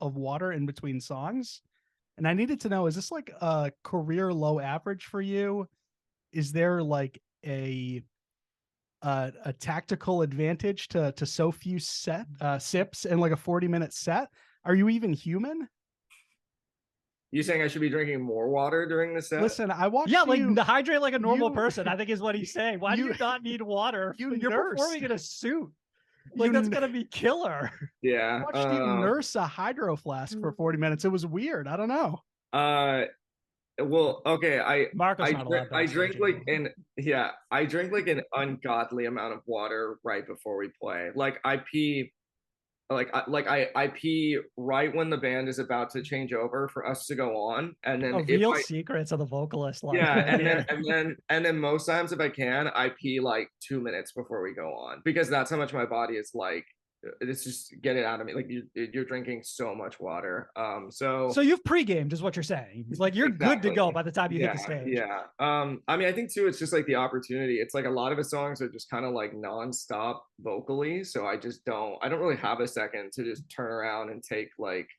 of water in between songs. And I needed to know, is this like a career low average for you? Is there like a tactical advantage to so few sips in like a 40-minute set? Are you even human? You saying I should be drinking more water during the set? Listen, I watched hydrate like a normal person, I think is what he's saying. Why do you not need water? You're performing in a suit. Like, that's gonna be killer. Yeah. I watched you nurse a hydro flask for 40 minutes. It was weird. I don't know. well, okay, Marco's not allowed I drink backstage like anymore. I drink like an ungodly amount of water right before we play. Like I pee I pee right when the band is about to change over for us to go on, and then if Real I secrets of the vocalist life. yeah, right here. and then most times if I can, I pee like 2 minutes before we go on because that's how much my body is like. It's just get it out of me. Like you're drinking so much water. So you've pre-gamed is what you're saying. Like you're good to Exactly. go by the time you hit the Yeah, stage. yeah. I mean, I think too, it's just like the opportunity. It's like a lot of his songs are just kind of like nonstop vocally. So I don't really have a second to just turn around and take like,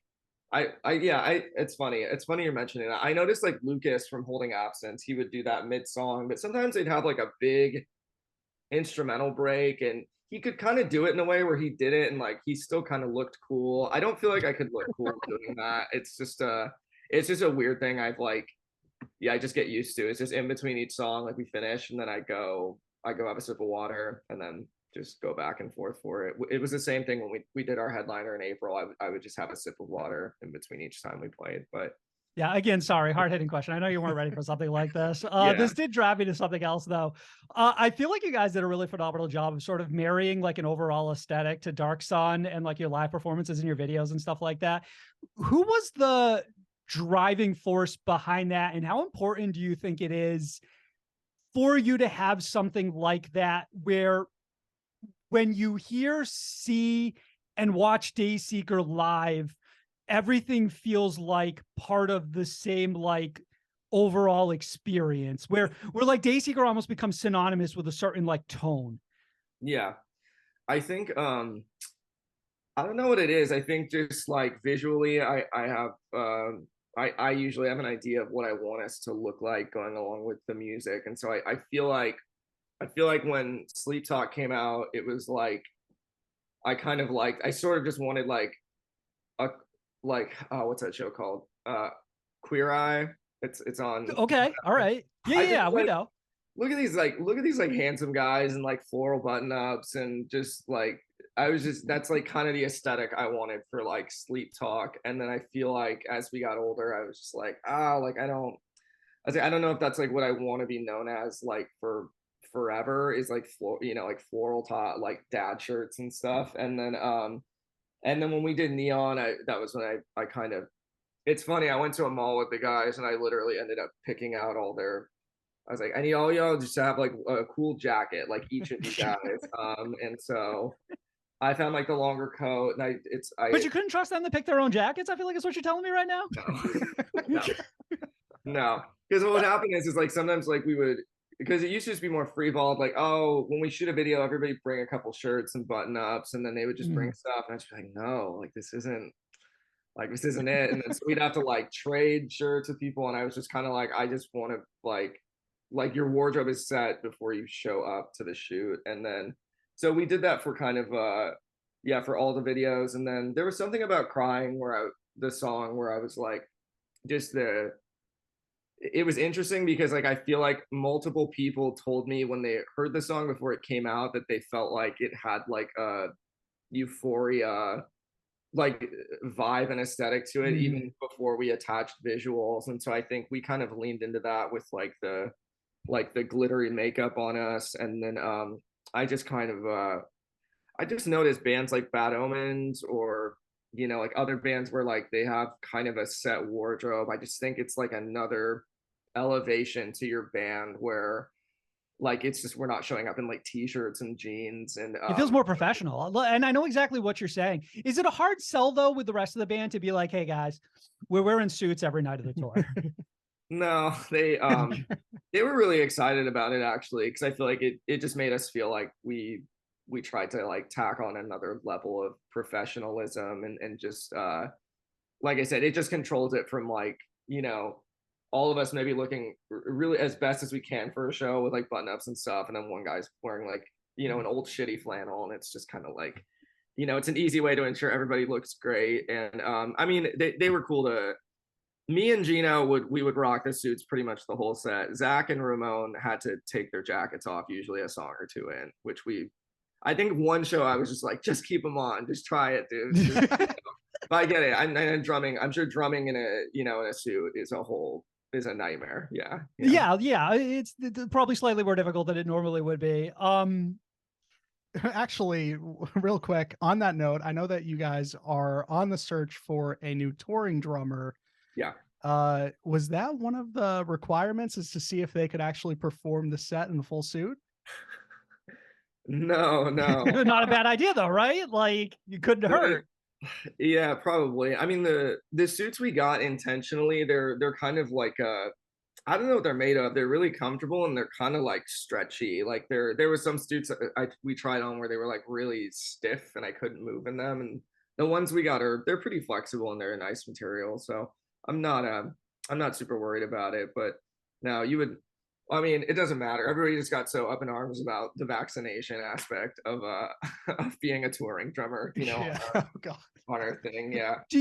it's funny. It's funny you're mentioning that. I noticed like Lucas from Holding Absence, he would do that mid song, but sometimes they'd have like a big instrumental break and he could kind of do it in a way where he did it and like he still kind of looked cool. I don't feel like I could look cool doing that. It's just a weird thing I've like I just get used to. It's just in between each song, like we finish and then I go have a sip of water and then just go back and forth for it. It was the same thing when we did our headliner in April. I would just have a sip of water in between each time we played. But yeah, again, sorry, hard-hitting question. I know you weren't ready for something like this. This did drive me to something else, though. I feel like you guys did a really phenomenal job of sort of marrying like an overall aesthetic to Dark Sun and like your live performances and your videos and stuff like that. Who was the driving force behind that, and how important do you think it is for you to have something like that where when you hear, see, and watch Dayseeker live, everything feels like part of the same like overall experience where like Dayseeker almost becomes synonymous with a certain like tone? Yeah, I think I don't know what it is. I think just like visually I have I usually have an idea of what I want us to look like going along with the music, and so I feel like when Sleep Talk came out, it was like I sort of just wanted like a what's that show called? Queer Eye. It's on. Okay, all right. Yeah, we know. Look at these handsome guys and like floral button ups and just like that's like kind of the aesthetic I wanted for like Sleep Talk. And then I feel like as we got older, I was just like, I don't know if that's like what I want to be known as like for forever is like like floral top like dad shirts and stuff. And then when we did Neon, that was when I kind of, it's funny, I went to a mall with the guys and I literally ended up picking out I was like, I need all y'all just to have like a cool jacket, like each of you guys. And so I found like the longer coat and But you couldn't trust them to pick their own jackets? I feel like it's what you're telling me right now. No. Because what would happen is like sometimes like we would, because it used to just be more freeballed, like, oh, when we shoot a video, everybody bring a couple shirts and button ups, and then they would just bring stuff. And I was like, no, like this isn't it. And then so we'd have to like trade shirts with people. And I was just kind of like, I just want to like your wardrobe is set before you show up to the shoot. And then so we did that for kind of for all the videos. And then there was something about Crying the song where I was like, it was interesting because like I feel like multiple people told me when they heard the song before it came out that they felt like it had like a Euphoria like vibe and aesthetic to it even before we attached visuals. And so I think we kind of leaned into that with like the glittery makeup on us. And then I just kind of I just noticed bands like Bad Omens or like other bands where like they have kind of a set wardrobe. I just think it's like another elevation to your band where like it's just we're not showing up in like t-shirts and jeans and it feels more professional. And I know exactly what you're saying. Is it a hard sell though with the rest of the band to be like, hey guys, we're wearing suits every night of the tour? No, they were really excited about it actually, because I feel like it just made us feel like we tried to like tack on another level of professionalism and just like I said, it just controls it from like all of us maybe looking really as best as we can for a show with like button ups and stuff, and then one guy's wearing like an old shitty flannel, and it's just kind of like it's an easy way to ensure everybody looks great. And I mean they were cool to me and Gino we would rock the suits pretty much the whole set. Zach and Ramon had to take their jackets off usually a song or two in, which I think one show I was just like, just keep them on, just try it, dude. But I get it. I'm drumming. I'm sure drumming in a in a suit is a whole is a nightmare. Yeah. Yeah. It's probably slightly more difficult than it normally would be. Actually, real quick on that note, I know that you guys are on the search for a new touring drummer. Yeah. Was that one of the requirements, is to see if they could actually perform the set in full suit? No. Not a bad idea though, right? Like you couldn't hurt. Yeah, probably. I mean, the suits we got intentionally, they're kind of like I don't know what they're made of. They're really comfortable and they're kind of like stretchy. Like there was some suits that we tried on where they were like really stiff and I couldn't move in them. And the ones we got they're pretty flexible and they're a nice material. So I'm not super worried about it. But no, I mean, it doesn't matter. Everybody just got so up in arms about the vaccination aspect of of being a touring drummer, Yeah. Oh, God. on our thing. Yeah. Do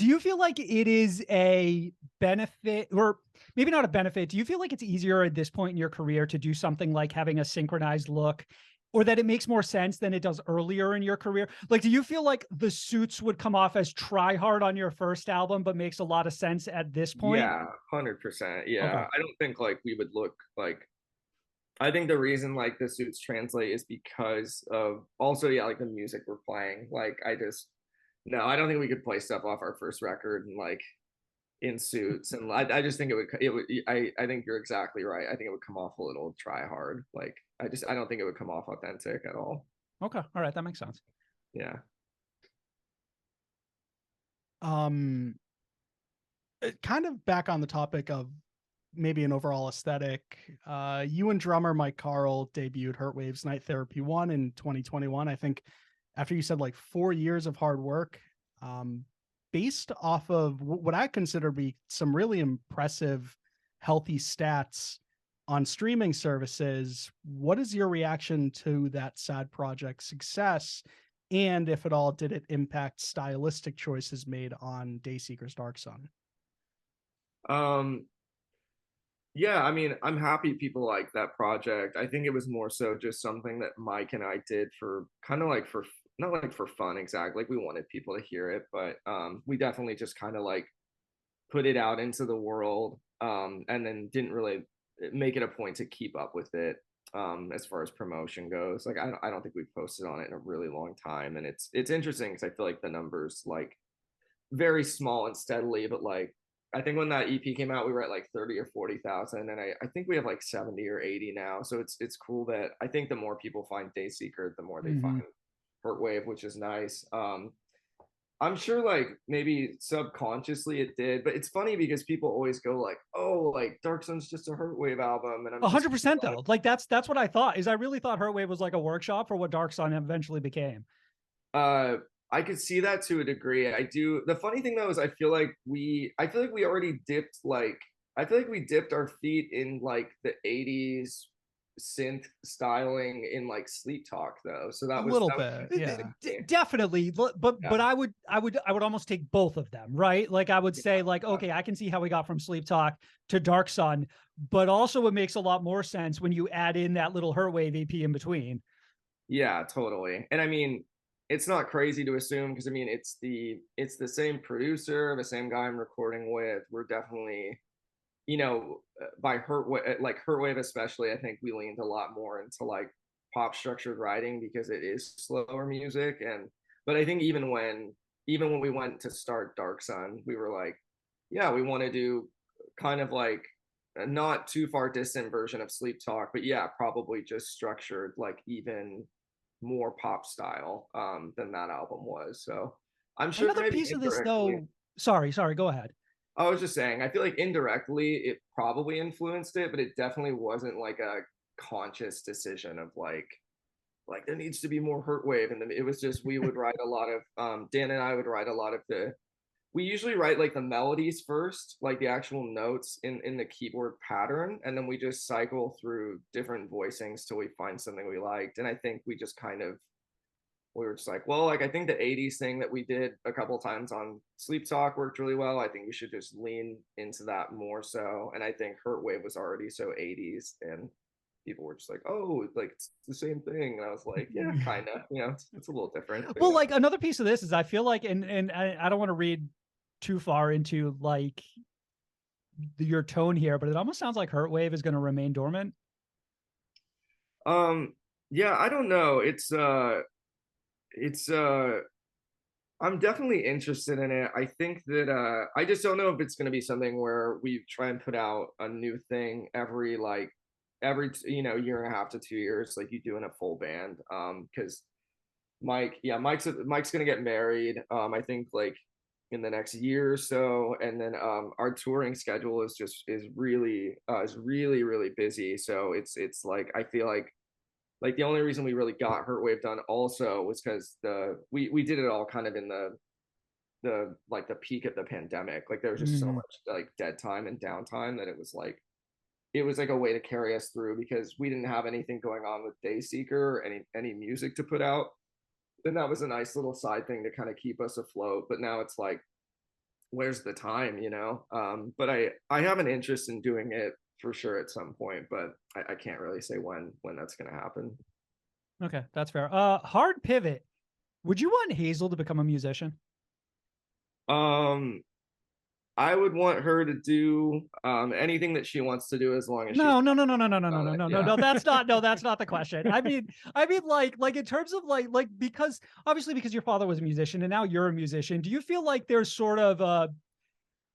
you feel like it is a benefit, or maybe not a benefit? Do you feel like it's easier at this point in your career to do something like having a synchronized look, or that it makes more sense than it does earlier in your career? Like, do you feel like the suits would come off as try hard on your first album, but makes a lot of sense at this point? Yeah, 100%. Yeah. Okay. I don't think like we would look like, I think the reason like the suits translate is because of also, yeah, like the music we're playing. Like no, I don't think we could play stuff off our first record and like in suits. And I just think I think you're exactly right. I think it would come off a little try hard. Like I don't think it would come off authentic at all. Okay. All right. That makes sense. Yeah. Kind of back on the topic of maybe an overall aesthetic. You and drummer Mike Carl debuted Hurtwave's Night Therapy 1 in 2021. I think after you said like 4 years of hard work, based off of what I consider to be some really impressive, healthy stats on streaming services. What is your reaction to that side project success? And if at all, did it impact stylistic choices made on Dayseeker's Dark Sun? Yeah, I mean, I'm happy people like that project. I think it was more so just something that Mike and I did for kind of like for not like for fun exactly. Like we wanted people to hear it, but we definitely just kind of like put it out into the world, and then didn't really make it a point to keep up with it as far as promotion goes. Like I don't think we've posted on it in a really long time, and it's interesting because I feel like the numbers like very small and steadily, but like I think when that EP came out, we were at like 30 or 40,000, and I think we have like 70 or 80 now. So it's cool that I think the more people find Dayseeker, the more they find Hurtwave, which is nice. I'm sure like maybe subconsciously it did, but it's funny because people always go like, "Oh, like Dark Sun's just a Hurtwave album," and I'm 100% though. Like that's what I thought. Is I really thought Hurtwave was like a workshop for what Dark Sun eventually became. I could see that to a degree. I do. The funny thing though is I feel like we already dipped our feet in like the 80s synth styling in like Sleep Talk though. So that was a little bit. Yeah. Definitely. But I would almost take both of them, right? Like I would say like, okay, I can see how we got from Sleep Talk to Dark Sun, but also it makes a lot more sense when you add in that little Hurtwave EP in between. Yeah, totally. And I mean, it's not crazy to assume because I mean it's the same producer, the same guy I'm recording with. We're definitely, by Hurtwave especially, I think we leaned a lot more into like pop structured writing because it is slower music. But I think even when we went to start Dark Sun, we were like, yeah, we want to do kind of like a not too far distant version of Sleep Talk, but yeah, probably just structured like even more pop style than that album was. So I'm sure another piece of this though. Sorry, go ahead. I was just saying, I feel like indirectly it probably influenced it, but it definitely wasn't like a conscious decision of like there needs to be more Hurtwave. And then it was just we would write a lot of Dan and I would write a lot of we usually write like the melodies first, like the actual notes in the keyboard pattern, and then we just cycle through different voicings till we find something we liked. And I think we just we were just like, well, like I think the 80s thing that we did a couple times on Sleep Talk worked really well. I think we should just lean into that more so. And I think Hurtwave was already so 80s, and people were just like, oh, like it's the same thing. And I was like, yeah, kind of, it's a little different. Well, like another piece of this is I feel like, and I don't want to read too far into like your tone here, but it almost sounds like Hurtwave is going to remain dormant. Yeah, I don't know. It's I'm definitely interested in it. I think that I just don't know if it's going to be something where we try and put out a new thing every year and a half to 2 years, like you do in a full band. Because Mike's gonna get married. I think like in the next year or so, and then our touring schedule is really busy. So it's like I feel like the only reason we really got Hurtwave done also was because we did it all kind of in the like the peak of the pandemic. Like there was just so much like dead time and downtime that it was like a way to carry us through because we didn't have anything going on with Dayseeker or any music to put out. Then that was a nice little side thing to kind of keep us afloat. But now it's like, where's the time, you know? But I have an interest in doing it for sure at some point, but I can't really say when that's gonna happen. Okay, that's fair. Hard pivot. Would you want Hazel to become a musician? I would want her to do anything that she wants to do as long as No. That's not the question. I mean, like in terms of like because obviously because your father was a musician and now you're a musician. Do you feel like there's sort of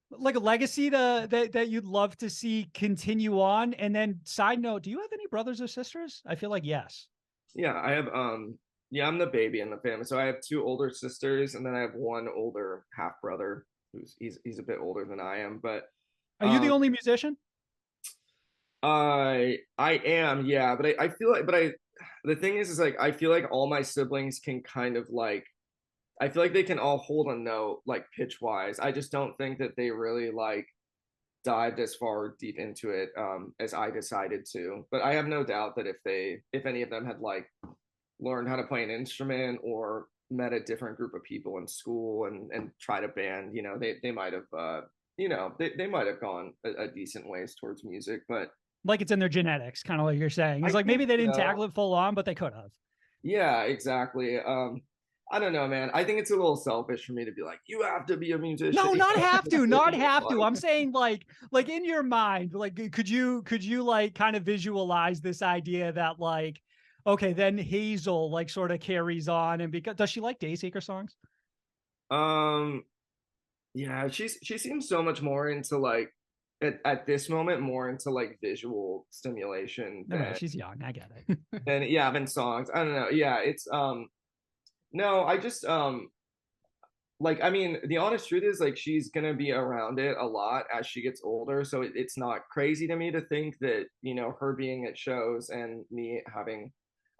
like a legacy that you'd love to see continue on? And then side note, do you have any brothers or sisters? I feel like yes. Yeah, I have yeah, I'm the baby in the family. So I have 2 older sisters and then I have 1 older half brother he's a bit older than I am, but are you the only musician? I am, yeah, but I feel like the thing is like I feel like all my siblings can kind of like I feel like they can all hold a note like pitch wise. I just don't think that they really like dived as far deep into it as I decided to. But I have no doubt that if any of them had like learned how to play an instrument or met a different group of people in school and tried a band, you know, they might have they might have gone a decent ways towards music. But like it's in their genetics, kind of like you're saying. It's like maybe they didn't tackle it full on, but they could have. Yeah, exactly. I don't know, man. I think it's a little selfish for me to be like, you have to be a musician. No, not have to, not have to. I'm saying like in your mind, like could you like kind of visualize this idea that like, okay, then Hazel like sort of carries on, and because does she like Dayseeker songs? Yeah, she seems so much more into like at this moment more into like visual stimulation than, she's young, I get it. And yeah, than songs. I don't know. Yeah, it's no, I just like I mean the honest truth is like she's gonna be around it a lot as she gets older, so it's not crazy to me to think that, you know, her being at shows and me having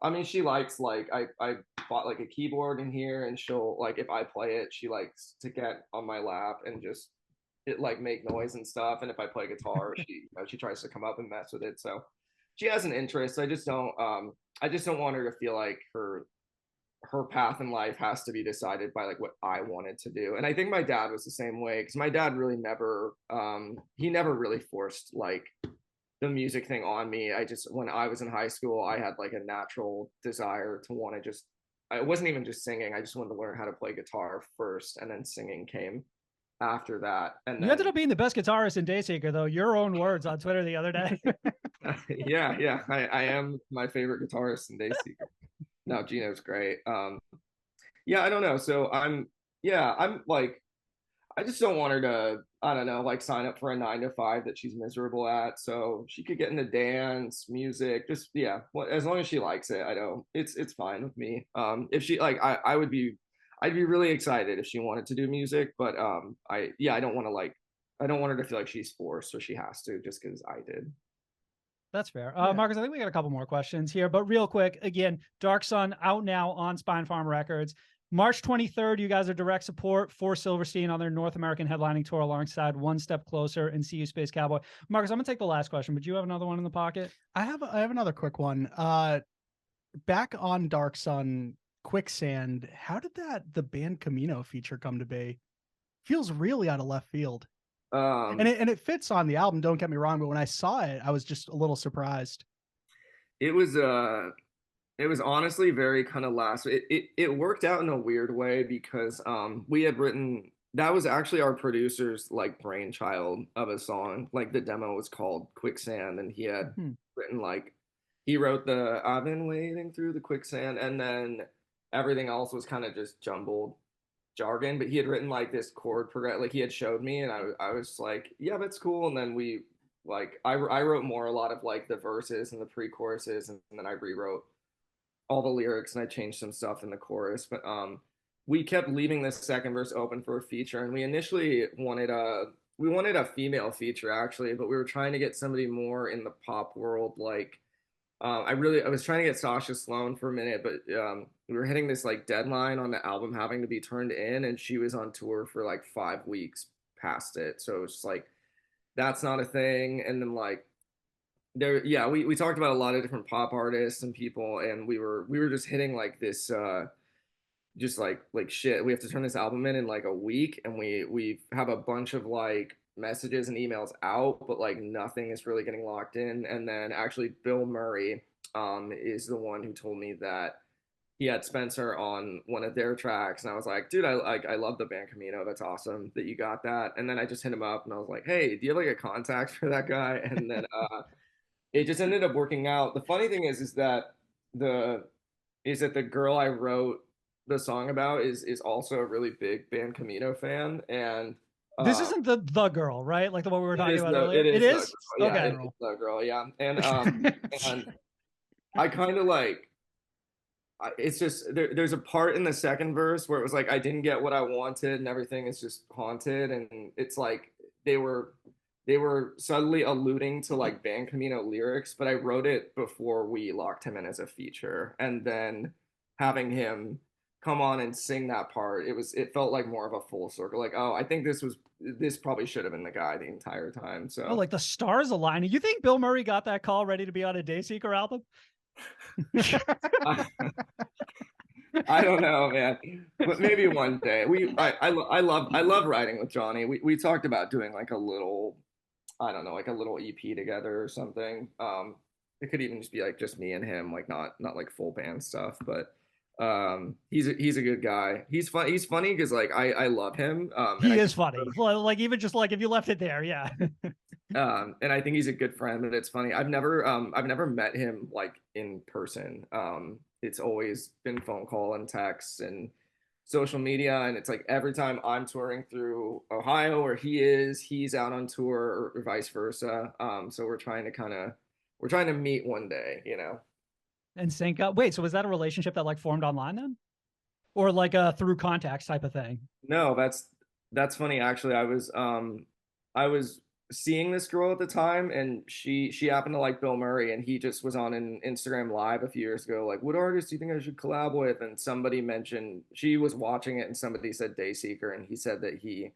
I mean, she likes like I bought like a keyboard in here, and she'll like if I play it, she likes to get on my lap and just it like make noise and stuff. And if I play guitar, she tries to come up and mess with it. So she has an interest. I just don't want her to feel like her path in life has to be decided by like what I wanted to do. And I think my dad was the same way because my dad really never he never really forced like the music thing on me. I just when I was in high school, I had like a natural desire to want to just I wasn't even just singing. I just wanted to learn how to play guitar first, and then singing came after that. And then, you ended up being the best guitarist in Dayseeker, though. Your own words on Twitter the other day. yeah, I am my favorite guitarist in Dayseeker. No, Gino's great. Yeah, I don't know. So I'm like I just don't want her to, I don't know, like sign up for a 9 to 5 that she's miserable at. So she could get into dance, music, just yeah. Well, as long as she likes it, I don't. It's fine with me. If she like, I'd be really excited if she wanted to do music. But I don't want to like, I don't want her to feel like she's forced or she has to just because I did. That's fair. Marcus, I think we got a couple more questions here, but real quick, again, Dark Sun out now on Spinefarm Records. March 23rd, you guys are direct support for Silverstein on their North American headlining tour alongside One Step Closer and See You Space Cowboy. Marcus, I'm gonna take the last question, but you have another one in the pocket? I have another quick one. Back on Dark Sun, Quicksand, how did the band Camino feature come to be? Feels really out of left field. And it fits on the album, don't get me wrong, but when I saw it, I was just a little surprised. It was honestly very kind of last. It worked out in a weird way because we had written that was actually our producer's like brainchild of a song. Like the demo was called Quicksand, and he had Hmm. written like he wrote the I've been wading through the quicksand, and then everything else was kind of just jumbled jargon. But he had written like this chord progress, like he had showed me, and I was like, yeah, that's cool. And then we like I wrote more a lot of like the verses and the pre-choruses, and then I rewrote all the lyrics and I changed some stuff in the chorus. But we kept leaving this second verse open for a feature, and we initially wanted a female feature actually, but we were trying to get somebody more in the pop world. Like I was trying to get Sasha Sloan for a minute, but we were hitting this like deadline on the album having to be turned in, and she was on tour for like 5 weeks past it. So it was just like that's not a thing. And then like there, yeah, we talked about a lot of different pop artists and people, and we were just hitting like this just like shit, we have to turn this album in like a week, and we have a bunch of like messages and emails out, but like nothing is really getting locked in. And then actually Bill Murray is the one who told me that he had Spencer on one of their tracks, and I was like, dude, I love the band Camino, that's awesome that you got that. And then I just hit him up and I was like, hey, do you have like a contact for that guy? And then it just ended up working out. The funny thing is that the the girl I wrote the song about is also a really big Band Camino fan, and This uh, isn't the girl, right? Like the one we were talking about earlier. it It is the girl, is? yeah, Okay. it is the girl, yeah, and I kind of like it's just there's a part in the second verse where it was like I didn't get what I wanted and everything is just haunted, and it's like they were they were subtly alluding to like Band Camino lyrics, but I wrote it before we locked him in as a feature, and then having him come on and sing that part, it felt like more of a full circle. Like, oh, I think this probably should have been the guy the entire time. Oh, So like the stars aligning. You think Bill Murray got that call ready to be on a Dayseeker album? I, I don't know, man, but maybe one day. I love writing with Johnny. We talked about doing like a little, I don't know, like a little EP together or something. It could even just be like just me and him, like not like full band stuff. But he's a good guy. He's fun. He's funny because like I love him. And He I is think funny. Like even just like if you left it there, yeah. and I think he's a good friend. And it's funny. I've never met him like in person. It's always been phone call and texts and social media, and it's like every time I'm touring through Ohio where he's out on tour, or vice versa. So we're trying to meet one day, you know. And sync up. Wait, so was that a relationship that like formed online then? Or like a through contacts type of thing? No, that's funny actually. I was seeing this girl at the time, and she happened to like Bill Murray, and he just was on an Instagram live a few years ago like, what artist do you think I should collab with? And somebody mentioned, she was watching it and somebody said Dayseeker, and he said that he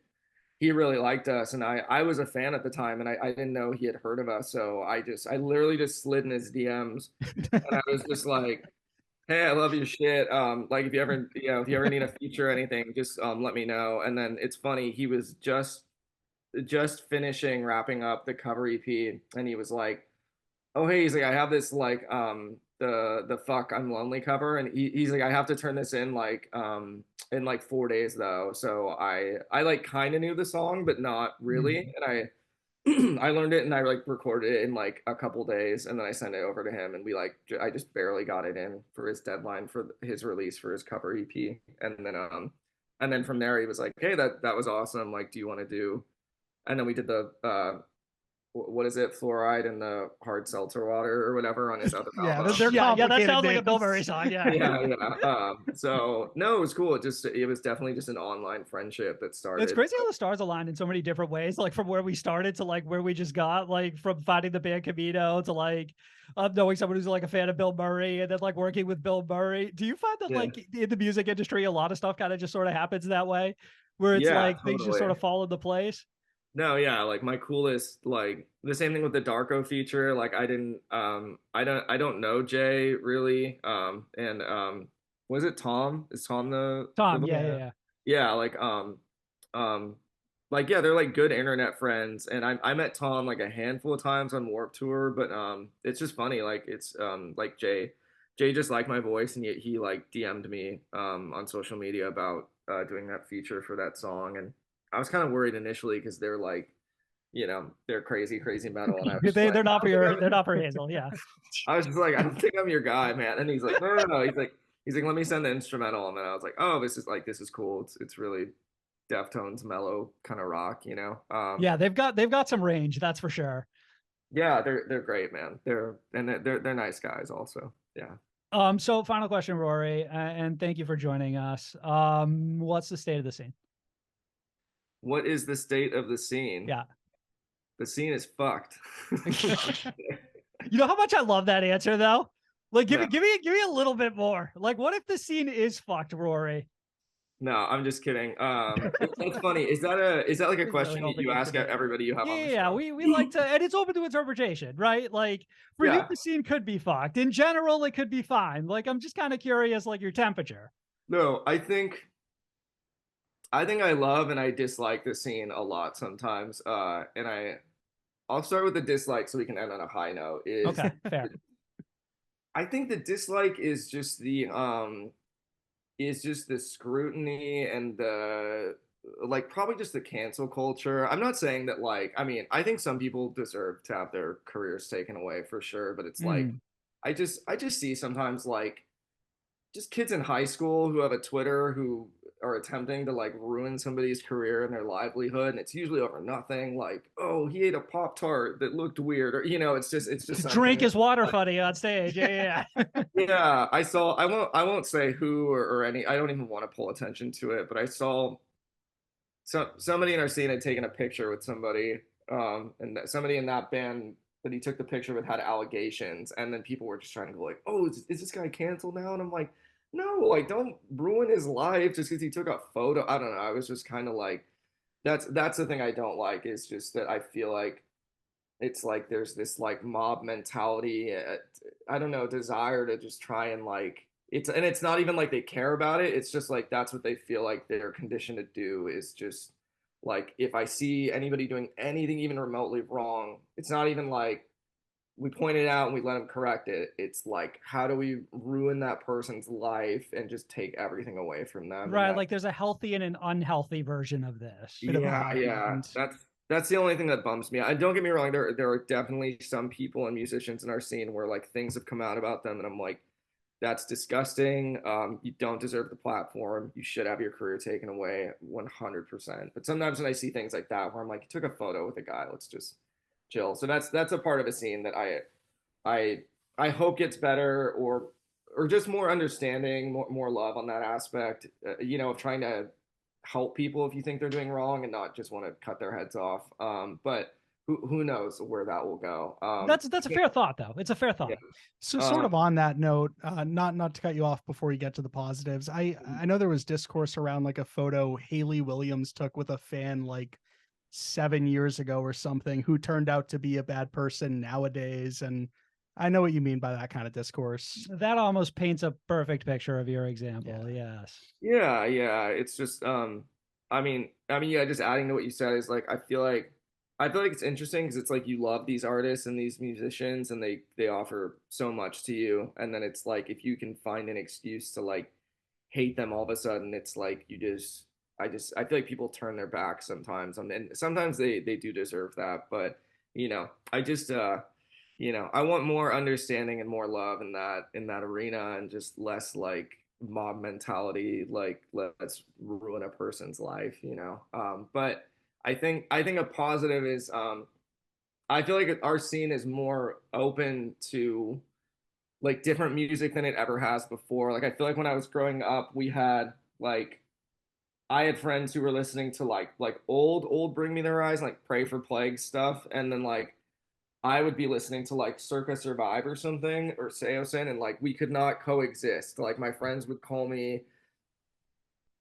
really liked us, and I was a fan at the time, and I didn't know he had heard of us, so I literally just slid in his DMs, and I was just like, hey, I love your shit. Like if you ever need a feature or anything, just let me know. And then it's funny, he was just finishing wrapping up the cover EP, and he was like, oh hey, he's like, I have this like the fuck I'm lonely cover, and he's like, I have to turn this in like 4 days though. So I like kind of knew the song but not really, and I learned it and I like recorded it in like a couple days, and then I sent it over to him, and I just barely got it in for his deadline for his release for his cover EP. And then from there he was like, hey, that was awesome, like do you want to do, and then we did the what is it, fluoride and the hard seltzer water or whatever on his other Yeah, album. they're Yeah, that complicated sounds like a names. Bill Murray song. Yeah. Yeah. So no, it was cool. It was definitely just an online friendship that started. It's crazy how the stars aligned in so many different ways, like from where we started to like where we just got, like from finding the band Camino to like knowing someone who's like a fan of Bill Murray and then like working with Bill Murray. Do you find that Yeah. like in the music industry, a lot of stuff kind of just sort of happens that way, where it's Yeah, like things just sort totally. of fall into place? No, yeah, like my coolest, like the same thing with the Darko feature. Like I don't know Jay really. And was it Tom? Is Tom Tom, the yeah, yeah, yeah. yeah, um like yeah, they're like good internet friends, and I met Tom like a handful of times on Warped Tour, but it's just funny, like it's like Jay just liked my voice, and he like DM'd me on social media about doing that feature for that song, and I was kind of worried initially because they're like, they're crazy, crazy metal, and I was just They're like, not I for don't think your I'm, they're not for Hazel. Yeah. I was just like, I don't think I'm your guy, man. And he's like, no, no, no. He's like, let me send the instrumental, and then I was like, oh, this is cool. It's really Deftones mellow kind of rock, Yeah, they've got some range, that's for sure. Yeah, they're great, man. They're nice guys also. Yeah. So final question, Rory, and thank you for joining us. What's the state of the scene? What is the state of the scene? Yeah. The scene is fucked. You know how much I love that answer though? Like No. give me a little bit more. Like what if the scene is fucked, Rory? No, I'm just kidding. That's funny. Is that like a Really question that hoping you it's ask gonna- everybody you have on the Yeah, show? we like to, and it's open to interpretation, right? Like for you, Yeah. the scene could be fucked. In general, it could be fine. Like I'm just kind of curious, like your temperature. No, I think I love and I dislike the scene a lot sometimes. And I'll start with the dislike so we can end on a high note. Okay, fair. I think the dislike is just the scrutiny and the like probably just the cancel culture. I'm not saying that like I think some people deserve to have their careers taken away for sure, but it's like Mm. I just see sometimes like just kids in high school who have a Twitter who are attempting to like ruin somebody's career and their livelihood, and it's usually over nothing like, oh, he ate a Pop Tart that looked weird, or it's just Drink something his water like, funny on stage. Yeah, yeah. yeah, I won't say who or any. I don't even want to pull attention to it, but I saw somebody in our scene had taken a picture with somebody, and somebody in that band that he took the picture with had allegations, and then people were just trying to go like, oh, is this guy canceled now? And I'm like, no, like don't ruin his life just because he took a photo. I don't know. I was just kind of like, that's the thing I don't like is just that I feel like it's like there's this like mob mentality, I don't know, desire to just try and like it's not even like they care about it, it's just like that's what they feel like they're conditioned to do is just like if I see anybody doing anything even remotely wrong, it's not even like we point it out and we let them correct it. It's like how do we ruin that person's life and just take everything away from them? Right. Like there's a healthy and an unhealthy version of this. Yeah. That's the only thing that bums me. I don't get me wrong. There are definitely some people and musicians in our scene where like things have come out about them, and I'm like, that's disgusting. You don't deserve the platform. You should have your career taken away 100%. But sometimes when I see things like that, where I'm like, you took a photo with a guy, let's just chill. So that's a part of a scene that I hope gets better or just more understanding, more love on that aspect. Of trying to help people if you think they're doing wrong and not just want to cut their heads off. But who knows where that will go? That's a fair thought, though. It's a fair thought. Yeah. So sort of on that note, not to cut you off before you get to the positives. I know there was discourse around like a photo Haley Williams took with a fan like 7 years ago or something who turned out to be a bad person nowadays. And I know what you mean by that kind of discourse. That almost paints a perfect picture of your example. Yes. Yeah. It's just yeah, just adding to what you said is like I feel like it's interesting because it's like you love these artists and these musicians and they offer so much to you, and then it's like if you can find an excuse to like hate them all of a sudden, it's like I feel like people turn their back sometimes, and sometimes they do deserve that, but I just I want more understanding and more love in that arena, and just less like mob mentality, like let's ruin a person's life. But I think a positive is I feel like our scene is more open to like different music than it ever has before. Like I feel like when I was growing up, we had like I had friends who were listening to like old Bring Me the Horizon, like Pray for Plague stuff, and then like I would be listening to like Circa Survive or something or Seosin, and like we could not coexist. Like my friends would call me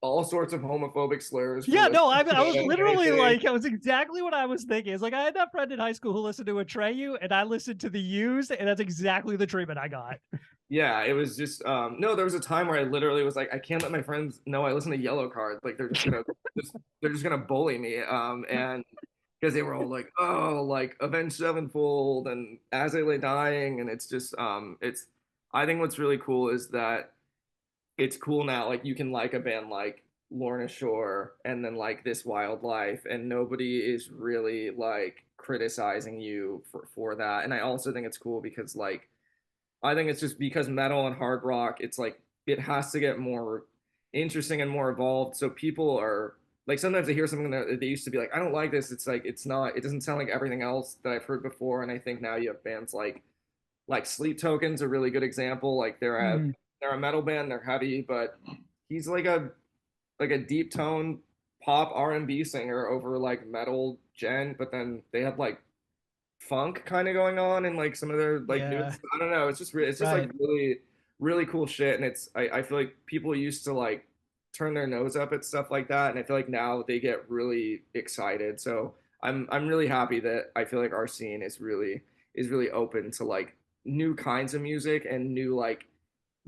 all sorts of homophobic slurs. Yeah, no, I listening was to literally anything. like, that was exactly what I was thinking. It's like I had that friend in high school who listened to Atreyu, and I listened to The Used, and that's exactly the treatment I got. Yeah, it was just no, there was a time where I literally was like, I can't let my friends know I listen to Yellow Card. Like they're just gonna bully me. And because they were all like, oh, like Avenged Sevenfold and As I Lay Dying, and it's just it's I think what's really cool is that it's cool now, like you can like a band like Lorna Shore and then like This Wild Life, and nobody is really like criticizing you for that. And I also think it's cool because like I think it's just because metal and hard rock, it's like it has to get more interesting and more evolved. So people are like, sometimes they hear something that they used to be like, I don't like this. It's like it's not. It doesn't sound like everything else that I've heard before. And I think now you have bands like Sleep Token's a really good example. Like they're a metal band. They're heavy, but he's like a deep tone pop R&B singer over like metal gen. But then they have like funk kind of going on and like some of their like new, Yeah. I don't know, it's just it's just like really cool shit. And it's I feel like people used to like turn their nose up at stuff like that, and I feel like now they get really excited. So I'm really happy that I feel like our scene is really open to like new kinds of music and new like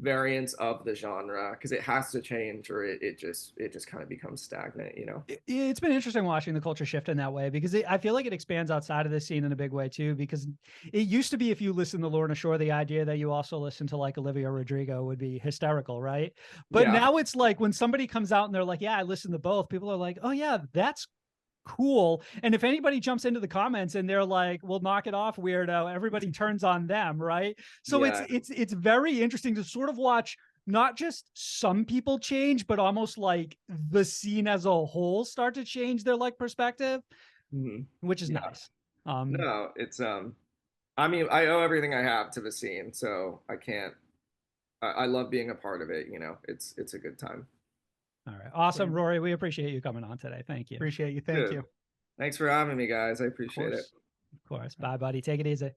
variants of the genre, because it has to change or it just kind of becomes stagnant, you know. It's been interesting watching the culture shift in that way, because I feel like it expands outside of the scene in a big way too, because it used to be, if you listen to Lorna Shore, the idea that you also listen to like Olivia Rodrigo would be hysterical, right? But Yeah. now it's like when somebody comes out and they're like, yeah, I listen to both, people are like, oh yeah, that's cool. And if anybody jumps into the comments and they're like, well, knock it off, weirdo, everybody turns on them, right? So Yeah. it's very interesting to sort of watch not just some people change, but almost like the scene as a whole start to change their like perspective, which is nice. No, it's I mean, I owe everything I have to the scene, so I can't. I love being a part of it. You know, it's a good time. All right, awesome, Rory. We appreciate you coming on today. Thank you. Appreciate you. Thank Dude, you. Thanks for having me, guys. I appreciate it. Of course. Bye, buddy. Take it easy.